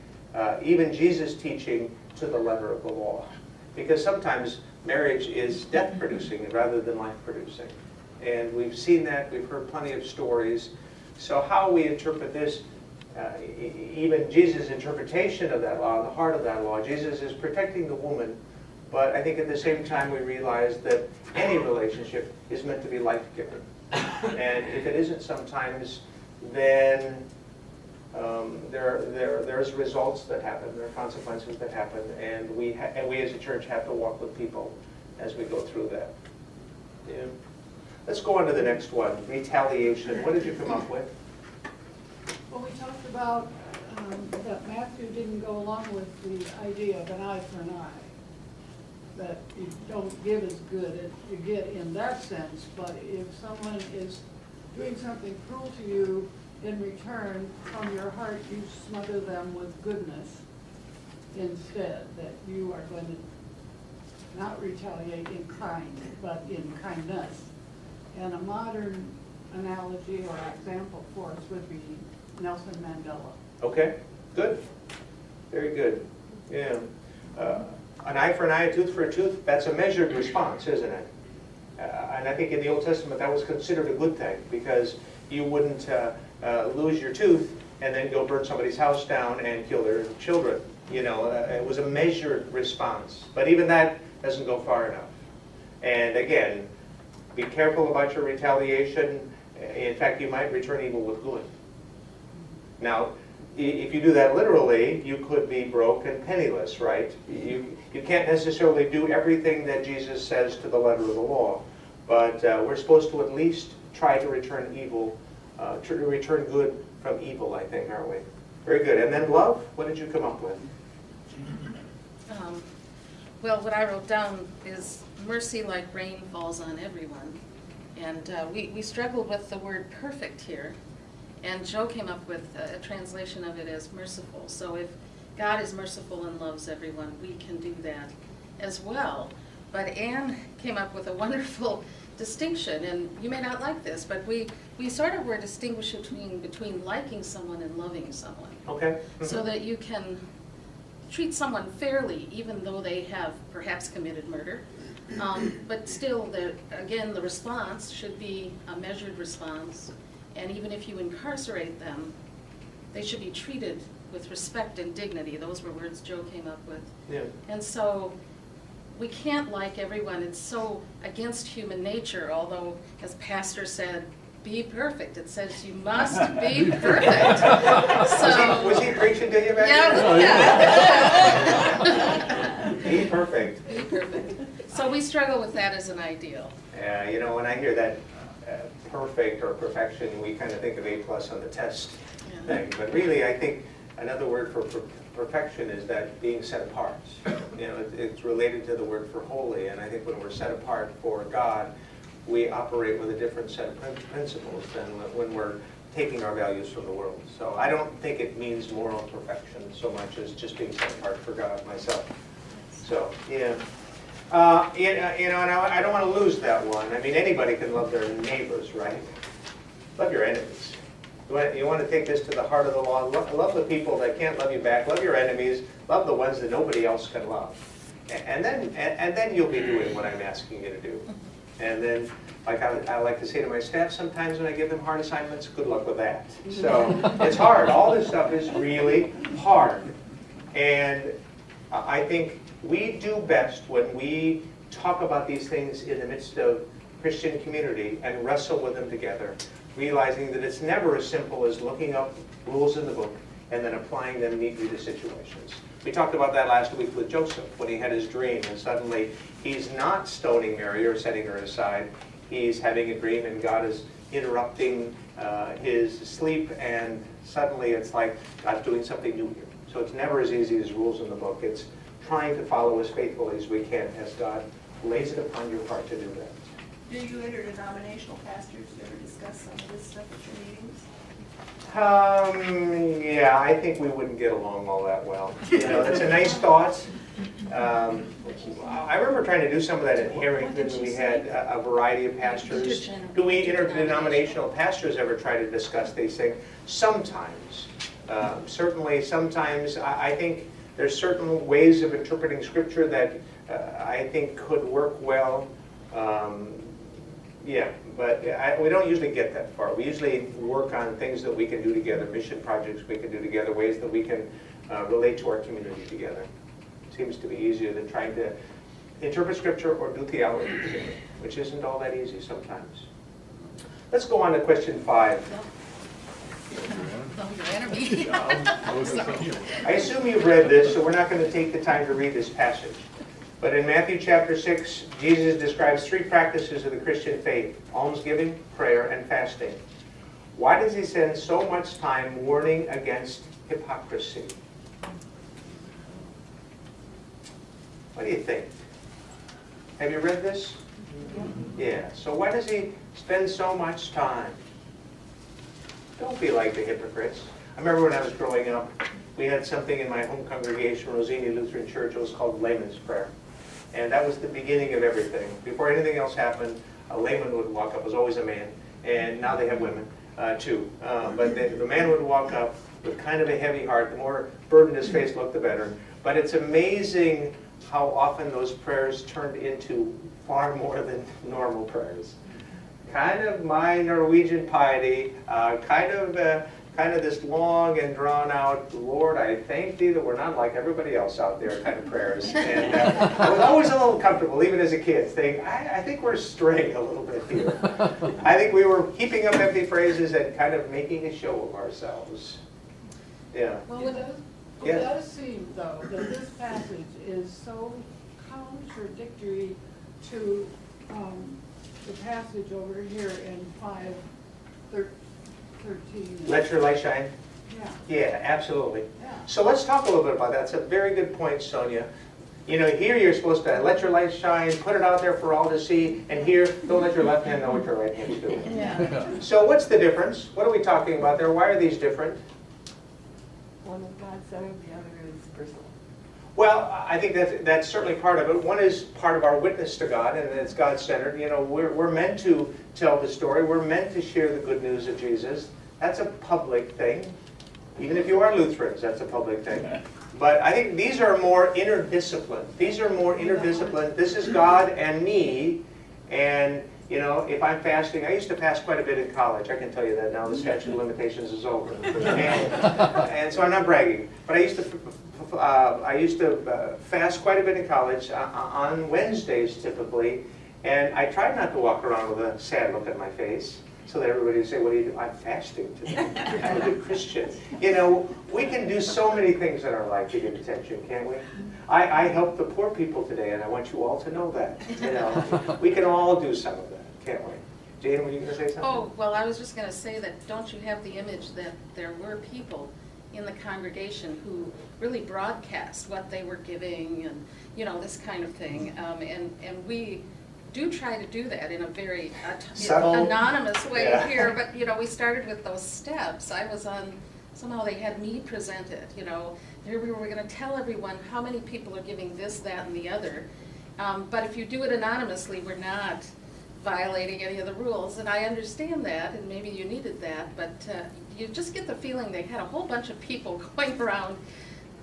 even Jesus' teaching to the letter of the law. Because sometimes marriage is death-producing rather than life-producing. And we've seen that, we've heard plenty of stories. So how we interpret this, even Jesus' interpretation of that law, the heart of that law, Jesus is protecting the woman, but I think at the same time we realize that any relationship is meant to be life-giving. And if it isn't sometimes, then there's results that happen, there are consequences that happen, and we as a church have to walk with people as we go through that. Yeah. Let's go on to the next one, retaliation. What did you come up with? Well, we talked about that Matthew didn't go along with the idea of an eye for an eye. That you don't give as good as you get in that sense, but if someone is doing something cruel to you, in return, from your heart, you smother them with goodness instead, that you are going to not retaliate in kind, but in kindness. And a modern analogy or example for us would be Nelson Mandela. Okay, good. Very good. Yeah. an eye for an eye, a tooth for a tooth, that's a measured response, isn't it? And I think in the Old Testament that was considered a good thing, because you wouldn't lose your tooth and then go burn somebody's house down and kill their children. You know, it was a measured response. But even that doesn't go far enough. And again, be careful about your retaliation. In fact, you might return evil with good. Now, if you do that literally, you could be broke and penniless, right? You can't necessarily do everything that Jesus says to the letter of the law, but we're supposed to at least try to return evil, to return good from evil, I think, aren't we? Very good. And then love, what did you come up with? Well, what I wrote down is mercy like rain falls on everyone. And we struggled with the word perfect here. And Joe came up with a translation of it as merciful. So if God is merciful and loves everyone, we can do that as well. But Anne came up with a wonderful distinction, and you may not like this, but we sort of were distinguishing between liking someone and loving someone. Okay. So that you can treat someone fairly, even though they have perhaps committed murder. But still, again, the response should be a measured response. And even if you incarcerate them, they should be treated with respect and dignity. Those were words Joe came up with. Yeah. And so we can't like everyone. It's so against human nature, although, as Pastor said, be perfect. It says you must be perfect. So, was he preaching to you back yeah. Be perfect. Be perfect. So we struggle with that as an ideal. Yeah, you know, when I hear that perfect or perfection, we kind of think of A+ on the test thing. But really, I think another word for perfection is that being set apart. You know, it's related to the word for holy. And I think when we're set apart for God, we operate with a different set of principles than when we're taking our values from the world. So I don't think it means moral perfection so much as just being set apart for God myself. So, yeah. You know, and I don't want to lose that one. I mean, anybody can love their neighbors, right? Love your enemies. You want to take this to the heart of the law. Love the people that can't love you back. Love your enemies. Love the ones that nobody else can love. And then you'll be doing what I'm asking you to do. And then, like I like to say to my staff sometimes when I give them hard assignments, good luck with that. So it's hard. All this stuff is really hard. And I think we do best when we talk about these things in the midst of Christian community and wrestle with them together, realizing that it's never as simple as looking up rules in the book and then applying them neatly to situations. We talked about that last week with Joseph when he had his dream, and suddenly he's not stoning Mary or setting her aside. He's having a dream and God is interrupting his sleep, and suddenly it's like God's doing something new here. So it's never as easy as rules in the book. It's trying to follow as faithfully as we can as God lays it upon your heart to do that. Do you interdenominational pastors ever discuss some of this stuff at your meetings? Yeah, I think we wouldn't get along all that well. You know, that's a nice thought. I remember trying to do some of that in Harrington. We had a variety of pastors. Do we interdenominational pastors ever try to discuss these things? Sometimes. Certainly, sometimes. I think there's certain ways of interpreting Scripture that I think could work well. Yeah, but we don't usually get that far. We usually work on things that we can do together, mission projects we can do together, ways that we can relate to our community together. Seems to be easier than trying to interpret Scripture or do theology together, which isn't all that easy sometimes. Let's go on to question 5. I assume you've read this, so we're not going to take the time to read this passage. But in Matthew chapter 6, Jesus describes 3 practices of the Christian faith: almsgiving, prayer, and fasting. Why does he spend so much time warning against hypocrisy? What do you think? Have you read this? Yeah. So why does he spend so much time? Don't be like the hypocrites. I remember when I was growing up, we had something in my home congregation, Rosini Lutheran Church. It was called Layman's Prayer. And that was the beginning of everything. Before anything else happened, a layman would walk up. It was always a man. And now they have women, too. But the man would walk up with kind of a heavy heart. The more burdened his face looked, the better. But it's amazing how often those prayers turned into far more than normal prayers. Kind of my Norwegian piety, kind of this long and drawn out, Lord, I thank thee that we're not like everybody else out there kind of prayers. And I was always a little comfortable, even as a kid, saying, I think we're straying a little bit here. I think we were heaping up empty phrases and kind of making a show of ourselves. Yeah. Well, it does seem, though, that this passage is so contradictory to the passage over here in 5:13. Let your light shine. Yeah. Yeah, absolutely. Yeah. So let's talk a little bit about that. That's a very good point, Sonia. You know, here you're supposed to let your light shine, put it out there for all to see, and here, don't let your left hand know what your right hand's doing. Yeah. So what's the difference? What are we talking about there? Why are these different? One is God-centered, the other is personal. Well, I think that's certainly part of it. One is part of our witness to God, and it's God-centered. You know, we're meant to tell the story. We're meant to share the good news of Jesus. That's a public thing. Even if you are Lutherans, that's a public thing. But I think these are more interdisciplined. These are more interdisciplined. This is God and me. And, you know, if I'm fasting, I used to fast quite a bit in college. I can tell you that now. The statute of limitations is over. And so I'm not bragging. But I used to fast quite a bit in college on Wednesdays typically. And I tried not to walk around with a sad look on my face, so that everybody would say, what do you do? I'm fasting today. I'm a good Christian. You know, we can do so many things in our life to get attention, can't we? I help the poor people today, and I want you all to know that. You know, we can all do some of that, can't we? Jane, were you going to say something? Oh, well, I was just going to say that don't you have the image that there were people in the congregation who really broadcast what they were giving and, you know, this kind of thing. And we do try to do that in a very anonymous way here, but, you know, we started with those steps. I was on, somehow they had me present it, you know. Here we were going to tell everyone how many people are giving this, that, and the other. But if you do it anonymously, we're not violating any of the rules, and I understand that, and maybe you needed that, but you just get the feeling they had a whole bunch of people going around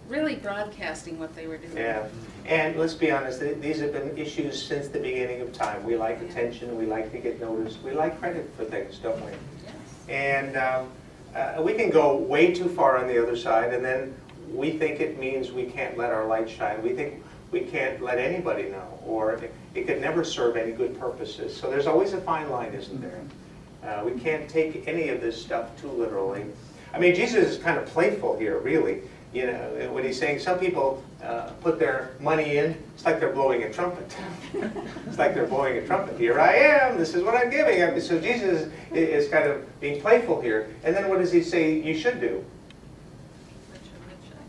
really broadcasting what they were doing. Yeah, and let's be honest, these have been issues since the beginning of time. We like attention, we like to get noticed, we like credit for things, don't we? Yes. And we can go way too far on the other side, and then we think it means we can't let our light shine. We think we can't let anybody know, or it could never serve any good purposes. So there's always a fine line, isn't there? We can't take any of this stuff too literally. I mean, Jesus is kind of playful here, really. You know, when he's saying some people put their money in, it's like they're blowing a trumpet. It's like they're blowing a trumpet. Here I am, this is what I'm giving. So Jesus is kind of being playful here. And then what does he say you should do?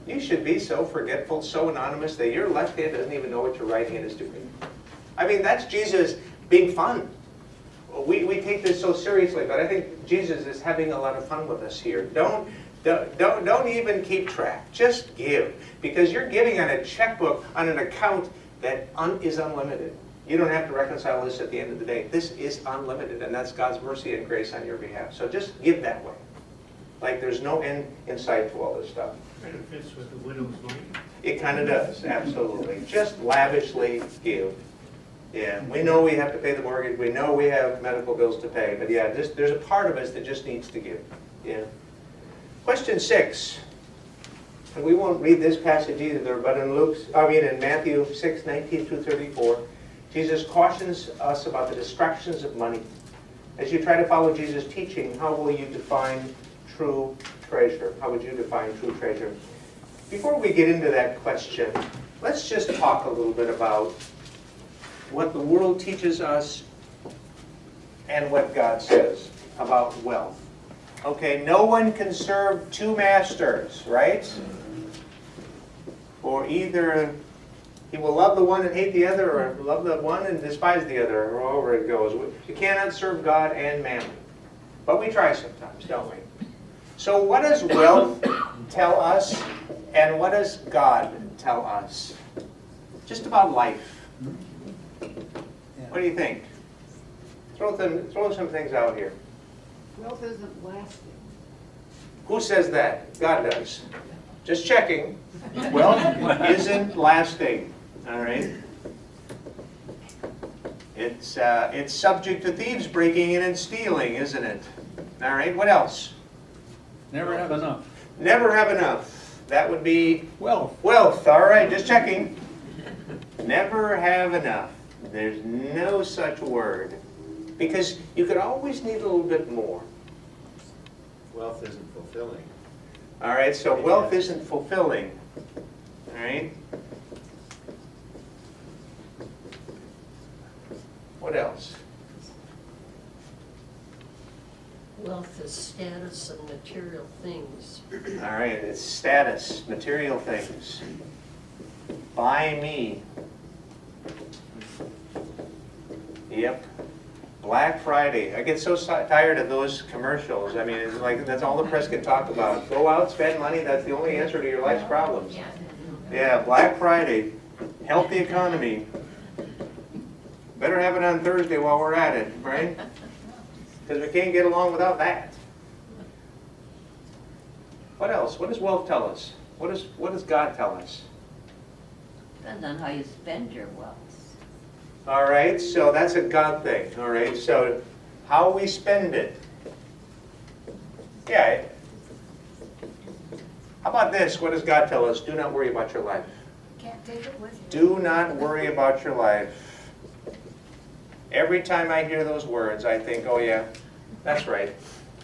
You should be so forgetful, so anonymous that your left hand doesn't even know what your right hand is doing. I mean, that's Jesus being fun. We take this so seriously, but I think Jesus is having a lot of fun with us here. Don't even keep track. Just give. Because you're giving on a checkbook, on an account that is unlimited. You don't have to reconcile this at the end of the day. This is unlimited, and that's God's mercy and grace on your behalf. So just give that way. Like there's no end in sight to all this stuff. Kind of fits with the widow's money. It kind of does, absolutely. Just lavishly give. Yeah, we know we have to pay the mortgage. We know we have medical bills to pay. But yeah, there's a part of us that just needs to give. Yeah. Question 6. And we won't read this passage either, but in Matthew 6:19 through 34, Jesus cautions us about the distractions of money. As you try to follow Jesus' teaching, how will you define true treasure? How would you define true treasure? Before we get into that question, let's just talk a little bit about what the world teaches us and what God says about wealth. Okay, no one can serve two masters, right? Or either he will love the one and hate the other, or love the one and despise the other, or however it goes. You cannot serve God and mammon. But we try sometimes, don't we? So what does wealth tell us, and what does God tell us? Just about life. What do you think? Throw some things out here. Wealth isn't lasting. Who says that? God does. Just checking. Wealth isn't lasting. All right. It's subject to thieves breaking in and stealing, isn't it? All right, what else? Never have enough. Never have enough. That would be Wealth. wealth. All right, just checking. Never have enough. There's no such word. Because you could always need a little bit more. Wealth isn't fulfilling. All right, so wealth isn't fulfilling. All right. What else? Wealth is status and material things. All right, it's status, material things. Buy me. Yep. Black Friday. I get so tired of those commercials. I mean, it's like that's all the press can talk about. Go out, spend money. That's the only answer to your life's problems. Yeah, Black Friday. Help the economy. Better have it on Thursday while we're at it, right? Because we can't get along without that. What else? What does wealth tell us? What does God tell us? Depends on how you spend your wealth. All right, so that's a God thing. All right, so how we spend it. Yeah. How about this? What does God tell us? Do not worry about your life. Can't take it with you. Do not worry about your life. Every time I hear those words, I think, oh yeah, that's right.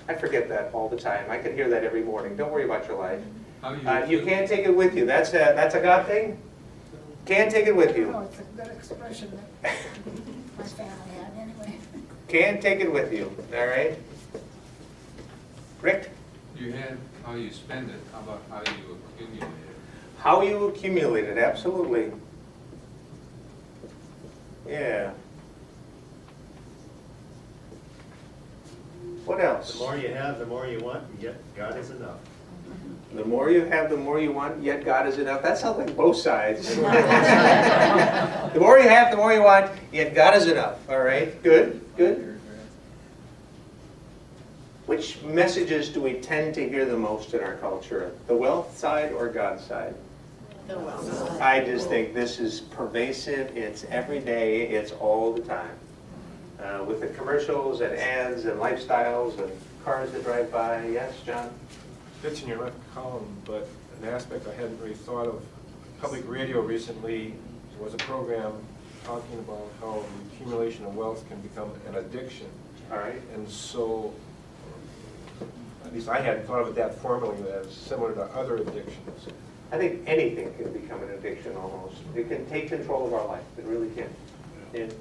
I forget that all the time. I can hear that every morning. Don't worry about your life. You can't take it with you. That's a God thing? Can't take it with you. No, it's a good expression that my family had anyway. Can't take it with you, all right? Rick? You had how you spend it, how about how you accumulate it? How you accumulate it, absolutely. Yeah. What else? The more you have, the more you want, and yet God is enough. The more you have, the more you want, yet God is enough. That sounds like both sides. The more you have, the more you want, yet God is enough. All right, good, good. Which messages do we tend to hear the most in our culture? The wealth side or God's side? The wealth. I just think this is pervasive. It's every day. It's all the time. With the commercials and ads and lifestyles and cars that drive by. Yes, John? It's in your left column, but an aspect I hadn't really thought of. Public radio recently was a program talking about how the accumulation of wealth can become an addiction. All right. And so, at least I hadn't thought of it that formally as similar to other addictions. I think anything can become an addiction almost. It can take control of our life. It really can. Yeah.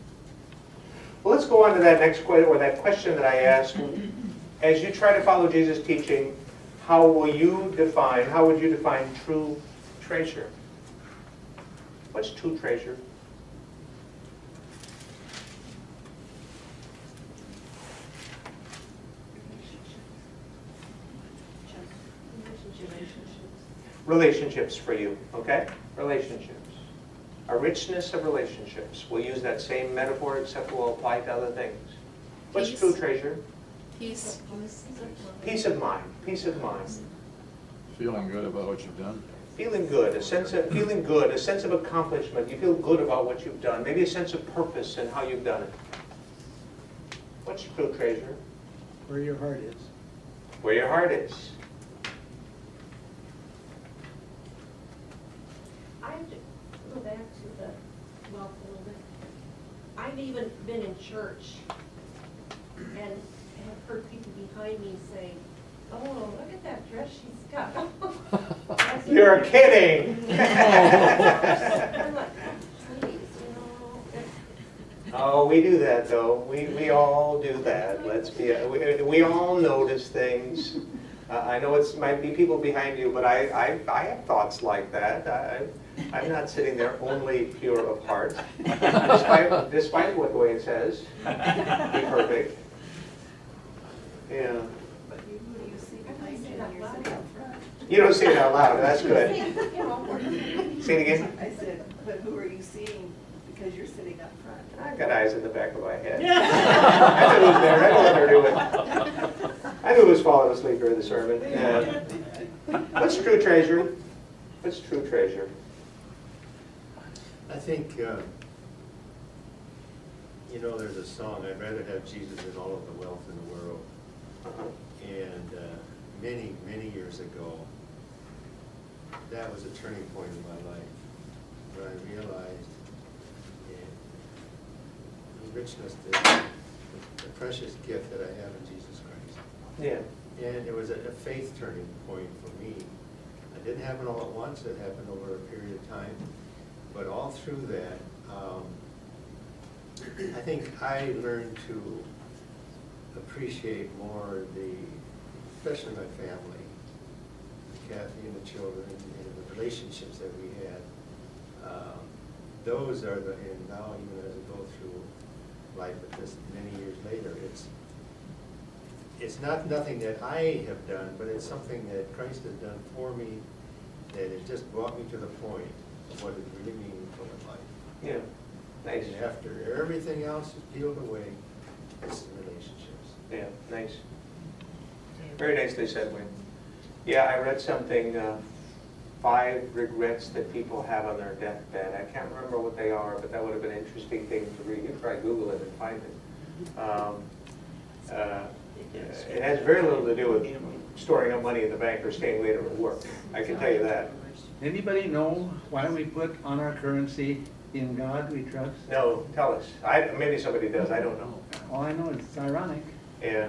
Well, let's go on to that next question, or that question that I asked. As you try to follow Jesus' teaching, how would you define true treasure? What's true treasure? Relationships for you, okay? Relationships. A richness of relationships. We'll use that same metaphor except we'll apply it to other things. What's true treasure? Peace. Peace of mind. Peace of mind. Feeling good about what you've done. Feeling good, a sense of feeling good, a sense of accomplishment. You feel good about what you've done. Maybe a sense of purpose in how you've done it. What's true treasure? Where your heart is. Where your heart is. I have to go back to the wealth a little bit. I've even been in church and have heard people behind me say, oh, look at that dress she's got. You're kidding. I'm like, please, Oh, we do that though. We all do that. Let's be. We all notice things. I know it might be people behind you, but I have thoughts like that. I'm not sitting there only pure of heart, despite what Wayne says. Be perfect. Yeah. You don't say it out loud. That's good. Say it again. I said, but who are you seeing because you're sitting up front? I've got eyes in the back of my head. I knew it was there. I know what they're doing. I knew it was falling asleep during the sermon. Yeah. What's true treasure? What's true treasure? I think, there's a song, I'd rather have Jesus than all of the wealth in the world. And many, many years ago, that was a turning point in my life, when I realized the richness, the precious gift that I have in Jesus Christ. Yeah. And it was a faith turning point for me. It didn't happen all at once, it happened over a period of time. But all through that, I think I learned to appreciate more especially my family, Kathy and the children, and the relationships that we had. Those are and now even as I go through life with this many years later, it's not nothing that I have done, but it's something that Christ has done for me, that it just brought me to the point of what is really meaningful in life. Yeah. Nice. And after everything else is peeled away, it's the relationships. Yeah, nice. Very nicely said, Wayne. Yeah, I read something, 5 regrets that people have on their deathbed. I can't remember what they are, but that would have been an interesting thing to read. You can probably Google it and find it. It has very little to do with storing up money in the bank or staying later at work. I can tell you that. Anybody know why we put on our currency, "In God We Trust"? No, tell us. Maybe somebody does, I don't know. All I know is it's ironic. Yeah.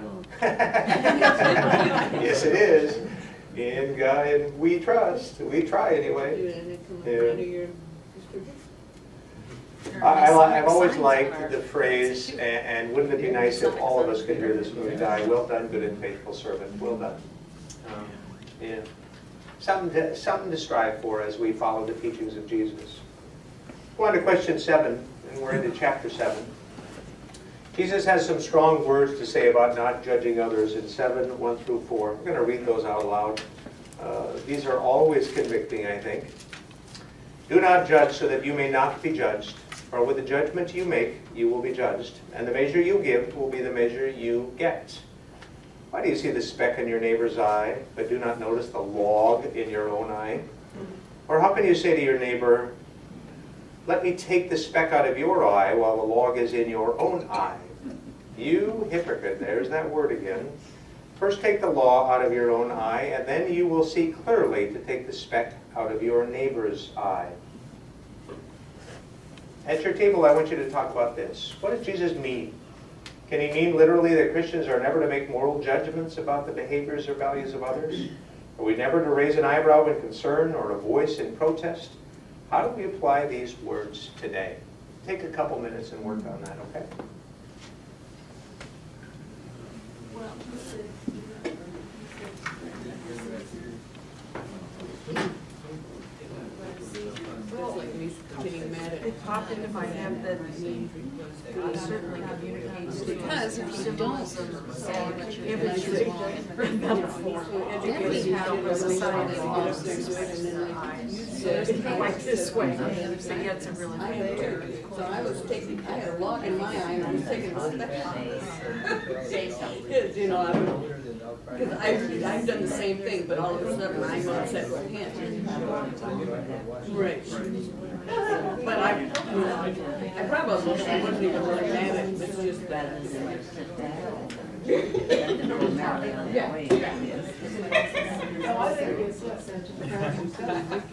Yes, it is. In God we trust. We try anyway. Yeah. I've always liked the phrase, and wouldn't it be nice if all of us could hear this when we die? Well done, good and faithful servant. Well done. Yeah. Something to strive for as we follow the teachings of Jesus. Go on to question 7, and we're into chapter 7. Jesus has some strong words to say about not judging others in 7, 1 through 4. We're going to read those out loud. These are always convicting, I think. Do not judge so that you may not be judged. For with the judgment you make, you will be judged. And the measure you give will be the measure you get. Why do you see the speck in your neighbor's eye, but do not notice the log in your own eye? Or how can you say to your neighbor, let me take the speck out of your eye while the log is in your own eye? You hypocrite, there's that word again. First take the log out of your own eye, and then you will see clearly to take the speck out of your neighbor's eye. At your table, I want you to talk about this. What does Jesus mean? Can he mean literally that Christians are never to make moral judgments about the behaviors or values of others? Are we never to raise an eyebrow in concern or a voice in protest? How do we apply these words today? Take a couple minutes and work on that, okay? It popped into my head that God certainly communicates because if you don't say that your image is wrong and bring them forward, then we have a society of laws. So there's people like this way, so yeah, it's a really good thing. So I had a log in my eye and I was taking a step. Because I've done the same thing, but all of a sudden I noticed that with him. Right. But I probably wasn't even really mad at it, it's just that. No, I think it's just be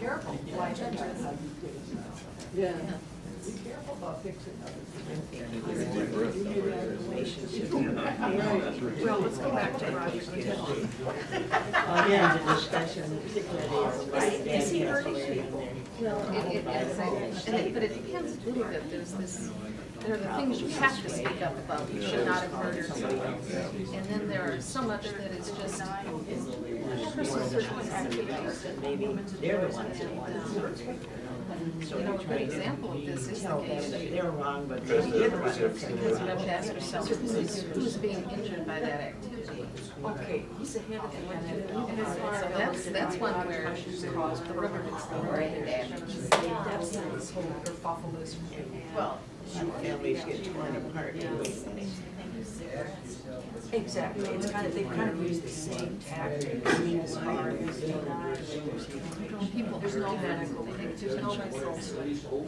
careful. Yeah. Be careful about fixing others. Well, let's go back to Roger's question. Yeah, the discussion particularly Is he hurting people? Well, but it depends a little bit. There are the things you have to speak up about. You should not have murdered someone. And then there are so much that is just personal activities that maybe they're the ones that want to hurt. So a good example of this is the case. They're wrong, but Because Because you have to ask yourself, who's being injured by that activity? Okay, he's ahead of the so that's one where the rubber hits the road. That's this whole kerfuffle is. Well, families get torn apart. Exactly, it's kind of, they kind of use the same tactic, I mean, as far as People, there's no medical, there's no medical.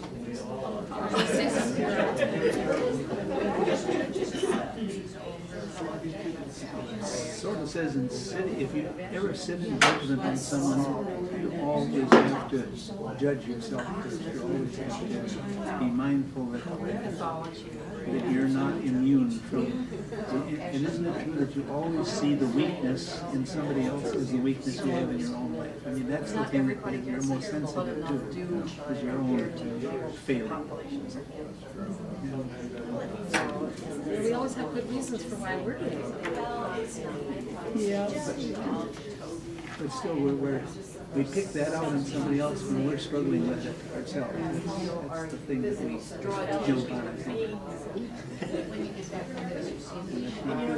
Sort of says in city, if you ever sit in judgment on someone, you always have to judge yourself first. You always have to be mindful that you're not immune from. And isn't it true that you always see the weakness in somebody else as the weakness you have in your own life? I mean, that's the thing that you're most sensitive to, is your own failing. We always have good reasons for why we're doing something. Yeah. But still, we pick that out on somebody else when we're struggling with it ourselves. That's the thing that we jump on, I think.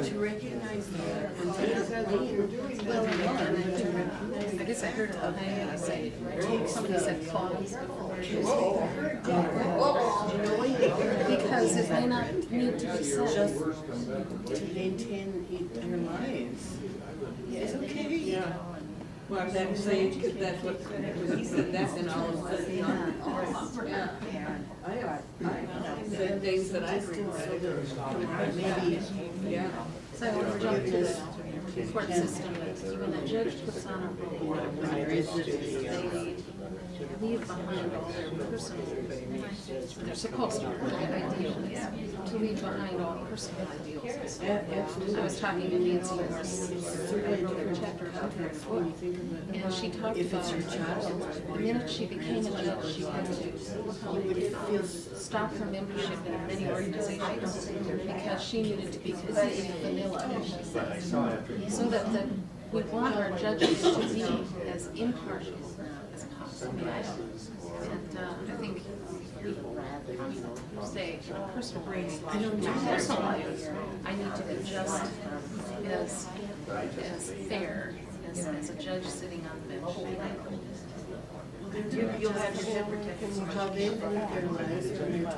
To recognize that. I guess I heard it behind me say, somebody said pause because it may not need to be said. Just to maintain their lives. It's okay. Yeah. Well, I'm glad to say, because that's what, when he said that, and all of us, yeah. I said things that I regret, maybe, yeah. So I want to jump to the court system, that when a judge puts on a report, they leave behind all their personal, they're supposed to, to leave behind all personal ideals. I was talking to Nancy Morse, I wrote a chapter about her book, and she talked about the minute she became a judge, she had to stop her membership in many organizations because she needed to be completely vanilla. So that we want our judges to be as impartial as possible. And I think say personal life, I need to be just as fair as a judge sitting on the bench. You'll have your head protected. How they live their lives when they're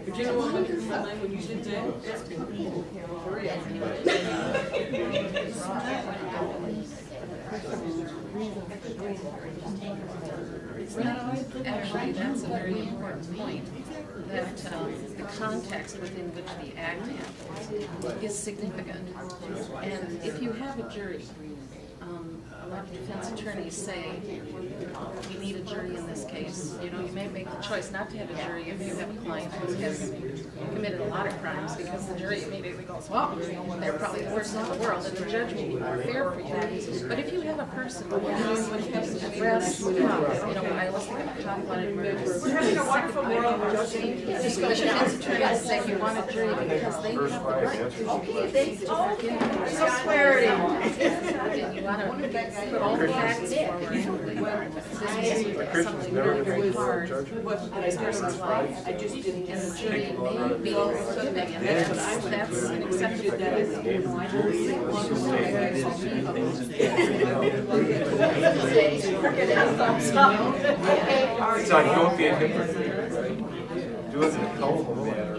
But you know what, when you did that, that's Actually, that's a very important point, that the context within which the act happens is significant. And if you have a jury, a lot of defense attorneys say, we need a jury in this case. You know, you may make the choice not to have a jury if you have a client who has committed a lot of crimes, because the jury immediately goes, well, they're probably the worst in the world, and the judge will be more fair for you. But if you have a person who has arrest, I was thinking of hot-blooded murders. We're having a wonderful world. The defense attorneys say you want a jury because they have the right. Okay, there's clarity. And you want to put all the facts forward. This is something very, very hard in a person's life. And the jury may be forgiving, and that's an acceptable It's like, don't be a hypocrite, right? Do it in a helpful manner.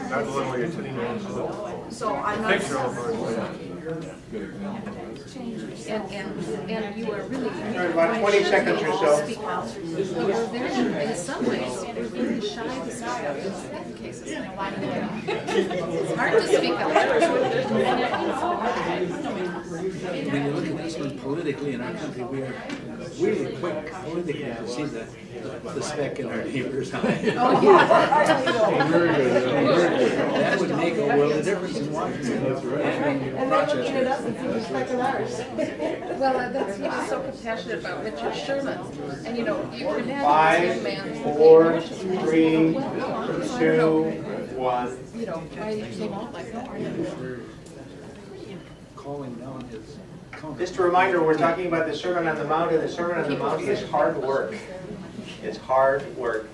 Not one where you're telling them So I'm not. picture over it. And you are really. About 20 seconds or so. Speak out. But we're very, in some ways, we're really shy to speak out in cases like that. It's hard to speak out. When you look at this one politically in our country, we are really quick politically to see the speck in our neighbor's eye. That would make a world of difference in Washington. That's right. And Rochester. Well, that's, he was so compassionate about Richard Sherman. And you know, you can imagine 5, 4, 3, 2, 1. you know, why he came out like that. Calling down his counter. Just a reminder, we're talking about the Sermon on the Mount, and the Sermon on the Mount is hard work. It's hard work.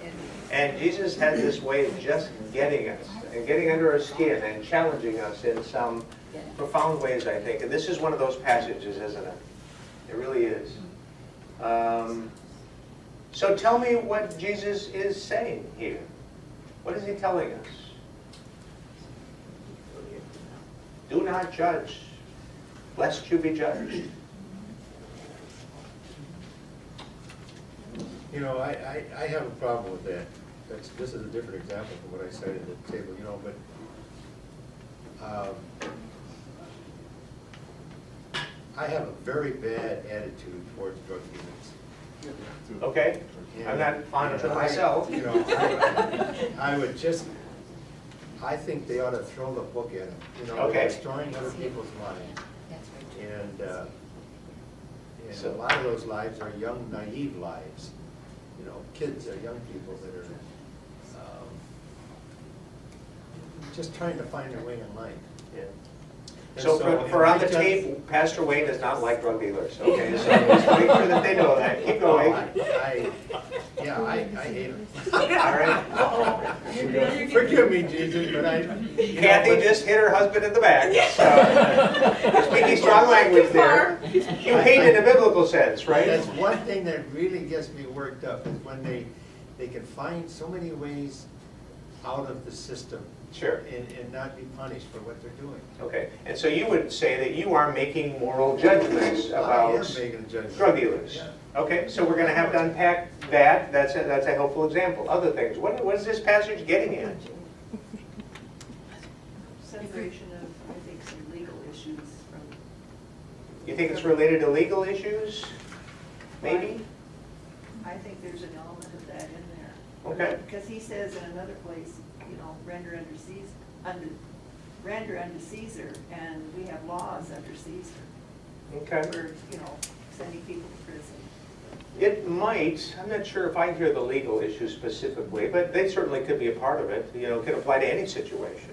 And Jesus has this way of just getting us and getting under our skin and challenging us in some profound ways, I think. And this is one of those passages, isn't it? It really is. So tell me what Jesus is saying here. What is he telling us? Do not judge, lest you be judged. You know, I have a problem with that. This is a different example from what I cited at the table, you know, but I have a very bad attitude towards drug dealers. Okay? I'm not fond of it myself. You know, I would just, I think they ought to throw the book at them. You know, Okay. they're destroying other people's lives. And a lot of those lives are young, naive lives. You know, kids are young people that are just trying to find their way in life. Yeah. And So for on the I just- tape, Pastor Wayne does not like drug dealers, okay? So just make sure that they know that. Keep going. I hate them. All right. Forgive me, Jesus, but Kathy just hit her husband in the back, so speaking strong language there. You hate in a biblical sense, right? That's one thing that really gets me worked up, is when they can find so many ways out of the system. Sure. And not be punished for what they're doing. Okay, and so you would say that you are making moral judgments about I am making a judgment. drug dealers? Yeah. Okay, so we're gonna have to unpack that. That's a helpful example. Other things, what is this passage getting at? Separation of, I think, some legal issues from. You think it's related to legal issues? Maybe? I think there's an element of that in there. Okay. Because he says in another place, you know, render unto Caesar, and we have laws under Caesar. Okay. For, you know, sending people to prison. It might, I'm not sure if I hear the legal issue specifically, but they certainly could be a part of it. You know, it could apply to any situation.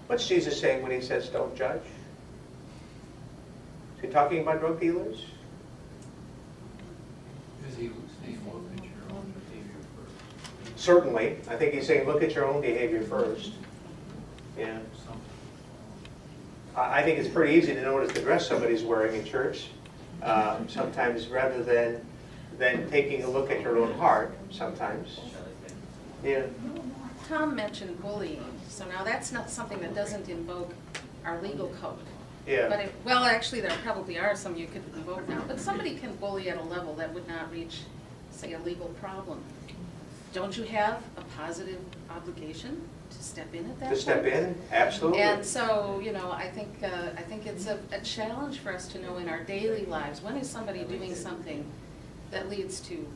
What's Jesus saying when he says don't judge? Is he talking about drug dealers? Is he saying look at your own behavior first? Certainly. I think he's saying look at your own behavior first. Yeah. I think it's pretty easy to notice the dress somebody's wearing in church. Sometimes rather than taking a look at your own heart, sometimes. Yeah. Tom mentioned bullying, so now that's not something that doesn't invoke our legal code. Yeah. But well, actually, there probably are some you could invoke now, but somebody can bully at a level that would not reach, say, a legal problem. Don't you have a positive obligation to step in at that point? To step in? Absolutely. And so, you know, I think it's a challenge for us to know in our daily lives, when is somebody doing something that leads to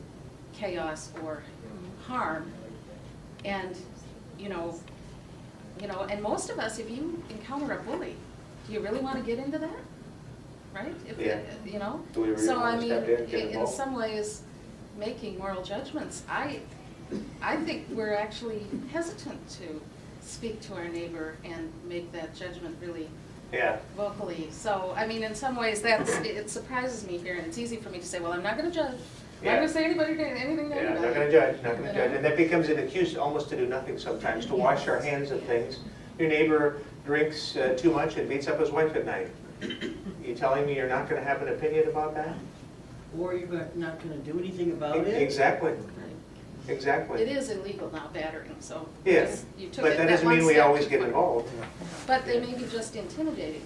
chaos or harm? And, you know, and most of us, if you encounter a bully, do you really want to get into that? Right? Yeah. You know? Do we really So, want I to mean, step in, get in involved? some ways, making moral judgments, I think we're actually hesitant to speak to our neighbor and make that judgment really vocally. So, I mean, in some ways, it surprises me here, and it's easy for me to say, well, I'm not going to judge. I'm not going to say anything Yeah, negative. not gonna judge, not gonna judge. And that becomes an excuse almost to do nothing sometimes, to wash our hands of things. Your neighbor drinks too much and beats up his wife at night. You telling me you're not gonna have an opinion about that? Or you're not gonna do anything about it? Exactly, exactly. It is illegal now, battering, so. Yes, you took but it that doesn't one mean we step always too get far. involved. But they may be just intimidating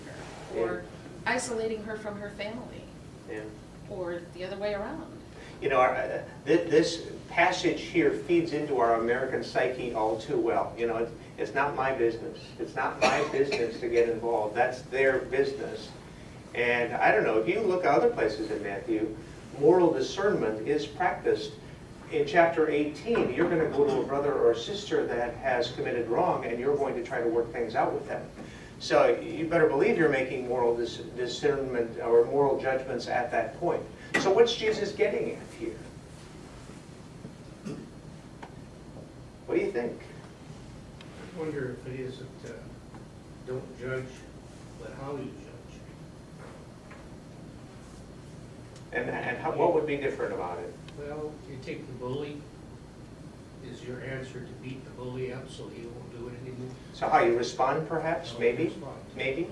her, or isolating her from her family, Yeah. or the other way around. You know, this passage here feeds into our American psyche all too well. You know, it's not my business. It's not my business to get involved. That's their business. And I don't know, if you look at other places in Matthew, moral discernment is practiced. In chapter 18, you're going to go to a brother or a sister that has committed wrong, and you're going to try to work things out with them. So you better believe you're making moral discernment or moral judgments at that point. So what's Jesus getting at here? What do you think? I wonder if it isn't, don't judge, but how you judge. And what would be different about it? Well, you take the bully, is your answer to beat the bully up so he won't do it anymore? So how you respond, perhaps, How you maybe, respond. maybe?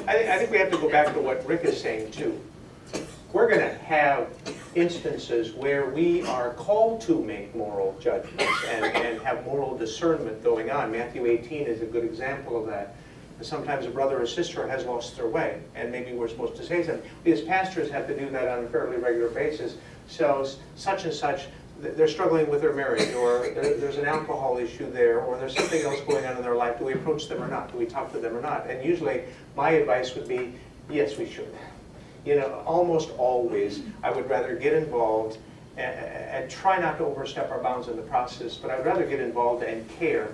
I think we have to go back to what Rick is saying, too. We're going to have instances where we are called to make moral judgments and have moral discernment going on. Matthew 18 is a good example of that. Sometimes a brother or sister has lost their way, and maybe we're supposed to say something. We as pastors have to do that on a fairly regular basis. So such and such, they're struggling with their marriage, or there's an alcohol issue there, or there's something else going on in their life. Do we approach them or not? Do we talk to them or not? And usually my advice would be, yes, we should. You know, almost always, I would rather get involved and try not to overstep our bounds in the process, but I'd rather get involved and care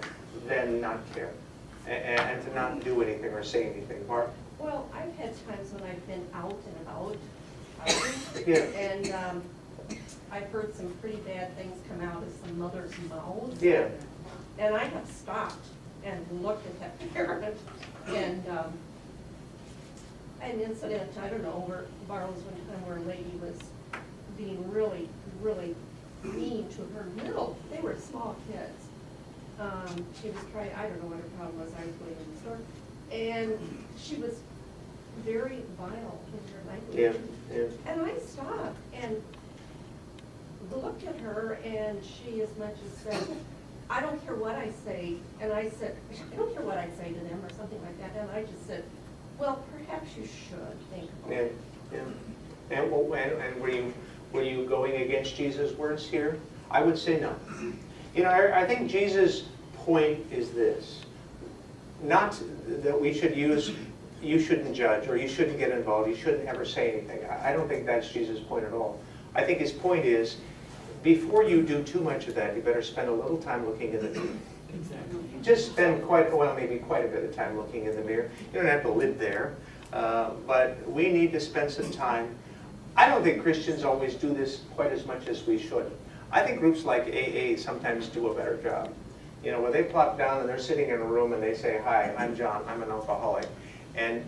than not care, and to not do anything or say anything. Mark? Well, I've had times when I've been out and about, Yeah. and I've heard some pretty bad things come out of some mothers' mouths. Yeah. And I have stopped and looked at that parent, and an incident, I don't know, where Barlow's one time where a lady was being really, really mean to her middle, they were small kids. She was trying, I don't know what her problem was, I was going in the store, and she was very vile in her language. Yeah, yeah. And I stopped and looked at her, and she as much as said, I don't care what I say, and I said, I don't care what I say to them or something like that, and I just said, well, perhaps you should think about Yeah, it. yeah. And were you going against Jesus' words here? I would say no. You know, I think Jesus' point is this. Not that we should use, you shouldn't judge, or you shouldn't get involved, you shouldn't ever say anything. I don't think that's Jesus' point at all. I think his point is, before you do too much of that, you better spend a little time looking in the mirror. Exactly. Just spend maybe quite a bit of time looking in the mirror. You don't have to live there, but we need to spend some time. I don't think Christians always do this quite as much as we should. I think groups like AA sometimes do a better job. You know, where they plop down and they're sitting in a room and they say, hi, I'm John, I'm an alcoholic. And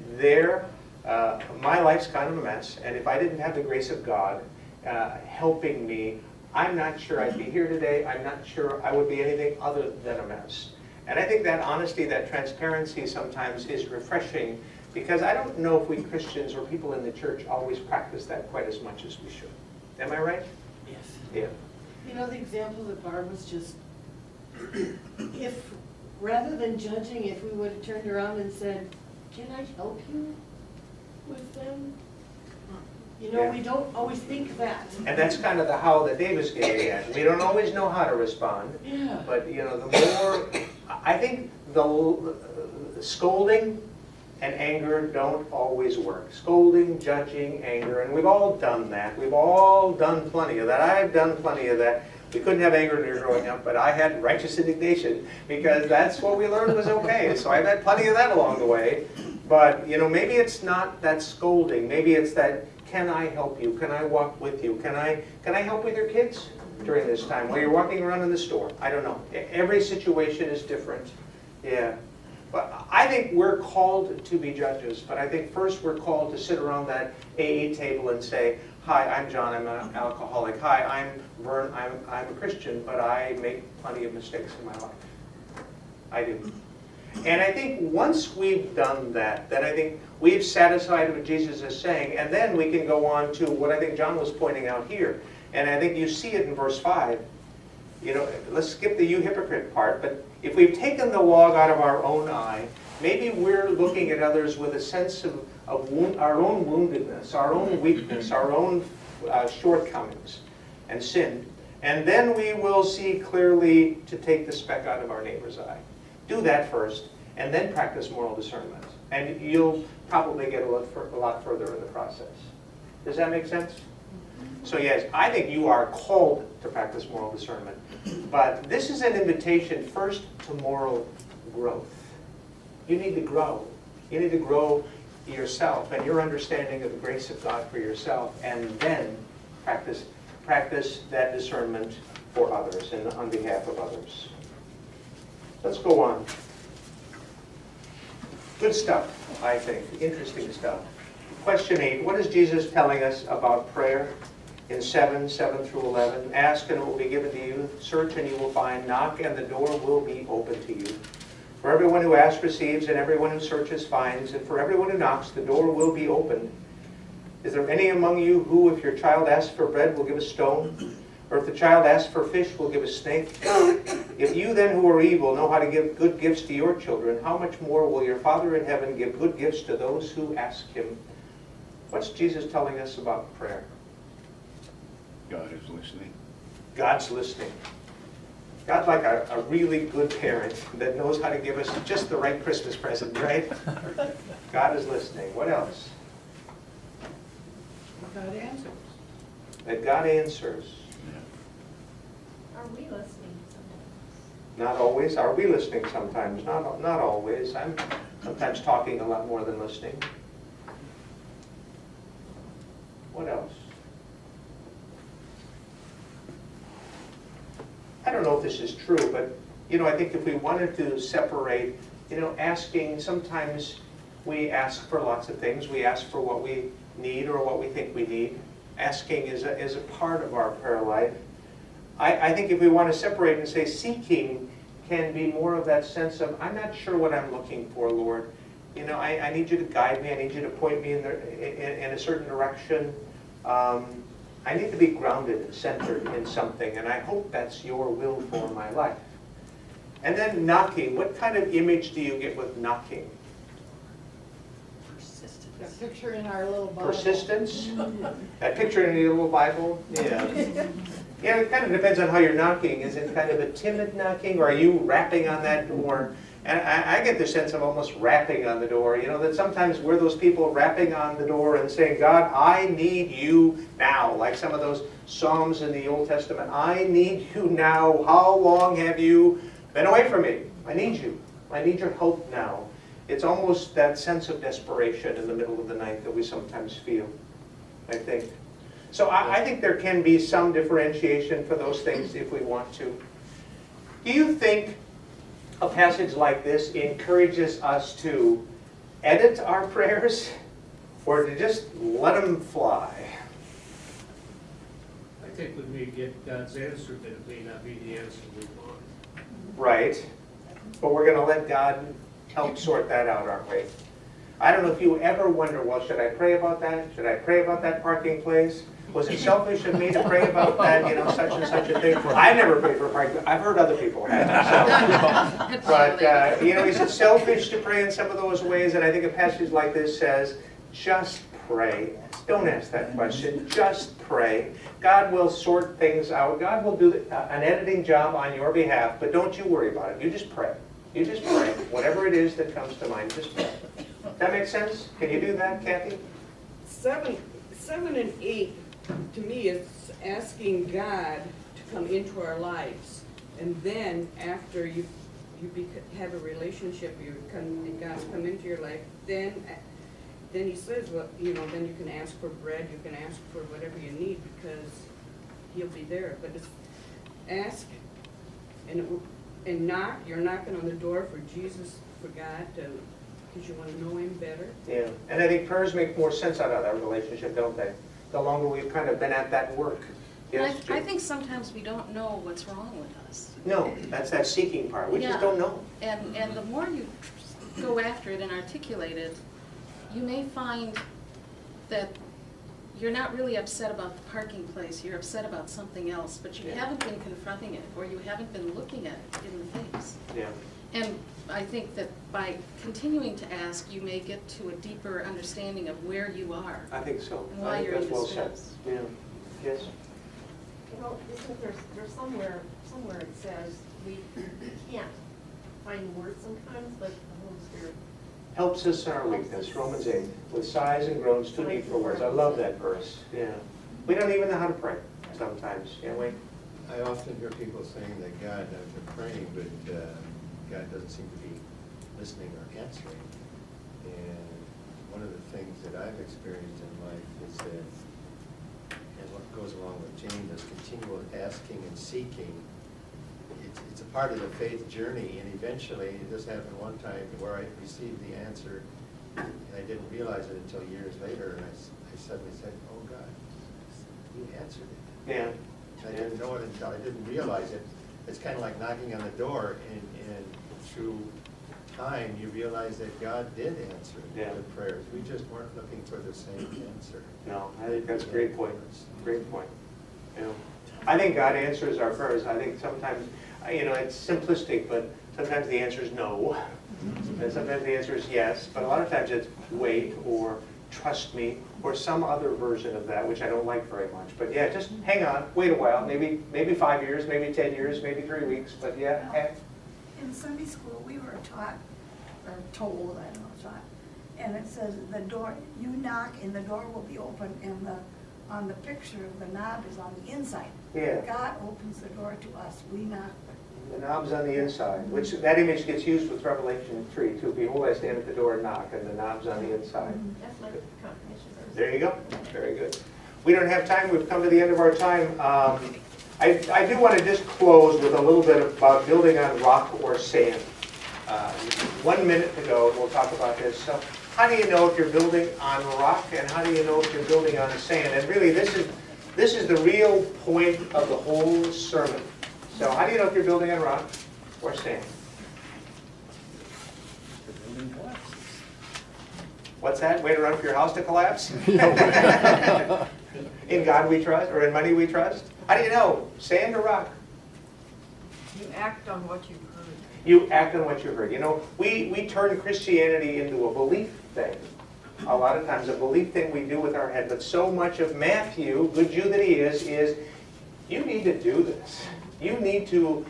my life's kind of a mess, and if I didn't have the grace of God helping me, I'm not sure I'd be here today. I'm not sure I would be anything other than a mess. And I think that honesty, that transparency sometimes is refreshing, because I don't know if we Christians or people in the church always practice that quite as much as we should. Am I right? Yes. Yeah. You know, the example that Barb was just, if, rather than judging, if we would have turned around and said, can I help you with them? You know, Yeah. we don't always think that. And that's kind of the how that Dave is getting at. We don't always know how to respond. Yeah. But, you know, the more, I think the scolding and anger don't always work. Scolding, judging, anger, and we've all done that. We've all done plenty of that. I've done plenty of that. We couldn't have anger when we were growing up, but I had righteous indignation because that's what we learned was okay. So I've had plenty of that along the way. But, you know, maybe it's not that scolding. Maybe it's that, can I help you? Can I walk with you? Can I help with your kids during this time while you're walking around in the store? I don't know. Every situation is different. Yeah. But I think we're called to be judges, but I think first we're called to sit around that AA table and say, hi, I'm John, I'm an alcoholic. Hi, I'm Vern, I'm a Christian, but I make plenty of mistakes in my life. I do. And I think once we've done that, then I think we've satisfied what Jesus is saying, and then we can go on to what I think John was pointing out here. And I think you see it in verse 5. You know, let's skip the you hypocrite part, but if we've taken the log out of our own eye, maybe we're looking at others with a sense of our own woundedness, our own weakness, our own shortcomings and sin. And then we will see clearly to take the speck out of our neighbor's eye. Do that first, and then practice moral discernment. And you'll probably get a lot further in the process. Does that make sense? So yes, I think you are called to practice moral discernment. But this is an invitation first to moral growth. You need to grow. You need to grow yourself and your understanding of the grace of God for yourself, and then practice that discernment for others and on behalf of others. Let's go on. Good stuff, I think. Interesting stuff. Question 8, what is Jesus telling us about prayer? in 7 through 11. Ask and it will be given to you. Search and you will find. Knock and the door will be open to you. For everyone who asks receives, and everyone who searches finds, and for everyone who knocks the door will be opened. Is there any among you who, if your child asks for bread, will give a stone? Or if the child asks for fish, will give a snake? If you then who are evil know how to give good gifts to your children, how much more will your Father in heaven give good gifts to those who ask him? What's Jesus telling us about prayer? God is listening. God's listening. God's like a really good parent that knows how to give us just the right Christmas present, right? God is listening. What else? God answers. That God answers. Are we listening sometimes? Not always. Are we listening sometimes? Not always. I'm sometimes talking a lot more than listening. What else? I don't know if this is true, but, I think if we wanted to separate, asking, sometimes we ask for lots of things. We ask for what we need or what we think we need. Asking is a part of our prayer life. I think if we want to separate and say seeking can be more of that sense of, I'm not sure what I'm looking for, Lord. I need you to guide me. I need you to point me in a certain direction. I need to be grounded and centered in something, and I hope that's your will for my life. And then knocking. What kind of image do you get with knocking? That picture in our little Bible. Persistence? That picture in your little Bible? Yeah. Yeah, it kind of depends on how you're knocking. Is it kind of a timid knocking, or are you rapping on that door? And I get the sense of almost rapping on the door. That sometimes we're those people rapping on the door and saying, God, I need you now. Like some of those Psalms in the Old Testament. I need you now. How long have you been away from me? I need you. I need your help now. It's almost that sense of desperation in the middle of the night that we sometimes feel, I think. So I think there can be some differentiation for those things if we want to. Do you think a passage like this encourages us to edit our prayers or to just let them fly? I think we may get God's answer, but it may not be the answer we want. Right. But we're going to let God help sort that out, aren't we? I don't know if you ever wonder, well, should I pray about that? Should I pray about that parking place? Was it selfish of me to pray about that, such and such a thing? I never prayed for parking. I've heard other people have. So. But, is it selfish to pray in some of those ways? And I think a passage like this says, just pray. Don't ask that question. Just pray. God will sort things out. God will do an editing job on your behalf, but don't you worry about it. You just pray. You just pray. Whatever it is that comes to mind, just pray. Does that make sense? Can you do that, Kathy? 7 and 8, to me, is asking God to come into our lives. And then after you have a relationship, and God's come into your life, then he says, well, then you can ask for bread, you can ask for whatever you need because he'll be there. But it's ask and knock. You're knocking on the door for Jesus, for God, because you want to know him better. Yeah, and I think prayers make more sense out of that relationship, don't they? The longer we've kind of been at that work. Yes, I think sometimes we don't know what's wrong with us. No, that's that seeking part. We just don't know. And the more you go after it and articulate it, you may find that you're not really upset about the parking place, you're upset about something else, but you haven't been confronting it, or you haven't been looking at it in the face. Yeah. And I think that by continuing to ask, you may get to a deeper understanding of where you are. I think so. And why you're in distress. Yeah. Yes. Isn't there's somewhere it says we can't find words sometimes, but the Holy Spirit helps us in our weakness, Romans 8, with sighs and groans too deep for words. I love that verse. Yeah. We don't even know how to pray sometimes, can't we? I often hear people saying that God, they're praying, but God doesn't seem to be listening or answering. And one of the things that I've experienced in life is that, and what goes along with James, is continual asking and seeking. It's a part of the faith journey, and eventually, this happened one time where I received the answer, and I didn't realize it until years later, and I suddenly said, oh God, He answered it. Yeah. I didn't know it until I didn't realize it. It's kind of like knocking on the door, and through time, you realize that God did answer the prayers. We just weren't looking for the same answer. No, I think that's a great point. Great point. You know, I think God answers our prayers. I think sometimes, it's simplistic, but sometimes the answer is no. And sometimes the answer is yes, but a lot of times it's wait or trust me or some other version of that, which I don't like very much. But yeah, just hang on, wait a while, maybe 5 years, maybe 10 years, maybe 3 weeks, but yeah. In Sunday school, we were taught, or told, I don't know, taught, and it says the door, you knock and the door will be open, and on the picture, the knob is on the inside. Yeah. God opens the door to us, we knock. The knob's on the inside, which that image gets used with Revelation 3 too. Behold, I stand at the door and knock, and the knob's on the inside. That's like confirmation verse. There you go. Very good. We don't have time. We've come to the end of our time. I do want to just close with a little bit about building on rock or sand. 1 minute to go, and we'll talk about this. So, how do you know if you're building on rock, and how do you know if you're building on sand? And really, this is the real point of the whole sermon. So, how do you know if you're building on rock or sand? What's that? Way to run for your house to collapse? In God we trust, or in money we trust? How do you know? Sand or rock? You act on what you've heard. You act on what you heard. We turn Christianity into a belief thing. A lot of times a belief thing we do with our head. But so much of Matthew, good Jew that he is you need to do this. You need to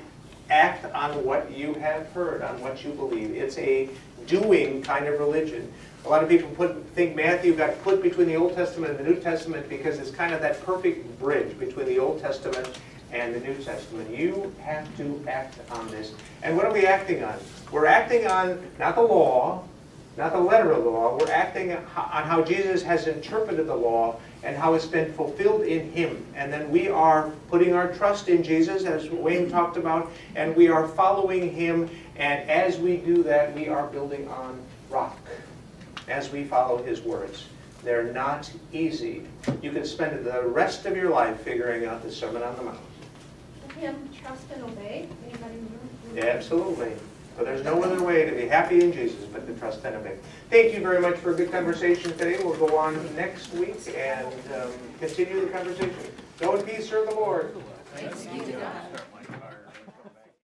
act on what you have heard, on what you believe. It's a doing kind of religion. A lot of people think Matthew got put between the Old Testament and the New Testament because it's kind of that perfect bridge between the Old Testament and the New Testament. You have to act on this. And what are we acting on? We're acting on not the law, not the letter of the law. We're acting on how Jesus has interpreted the law and how it's been fulfilled in him. And then we are putting our trust in Jesus, as Wayne talked about, and we are following him. And as we do that, we are building on rock as we follow his words. They're not easy. You can spend the rest of your life figuring out the Sermon on the Mount. Him, trust and obey. Anybody know? Yeah, absolutely. But there's no other way to be happy in Jesus but to trust and obey. Thank you very much for a good conversation today. We'll go on next week and continue the conversation. Go in peace, serve the Lord. Thanks be to God.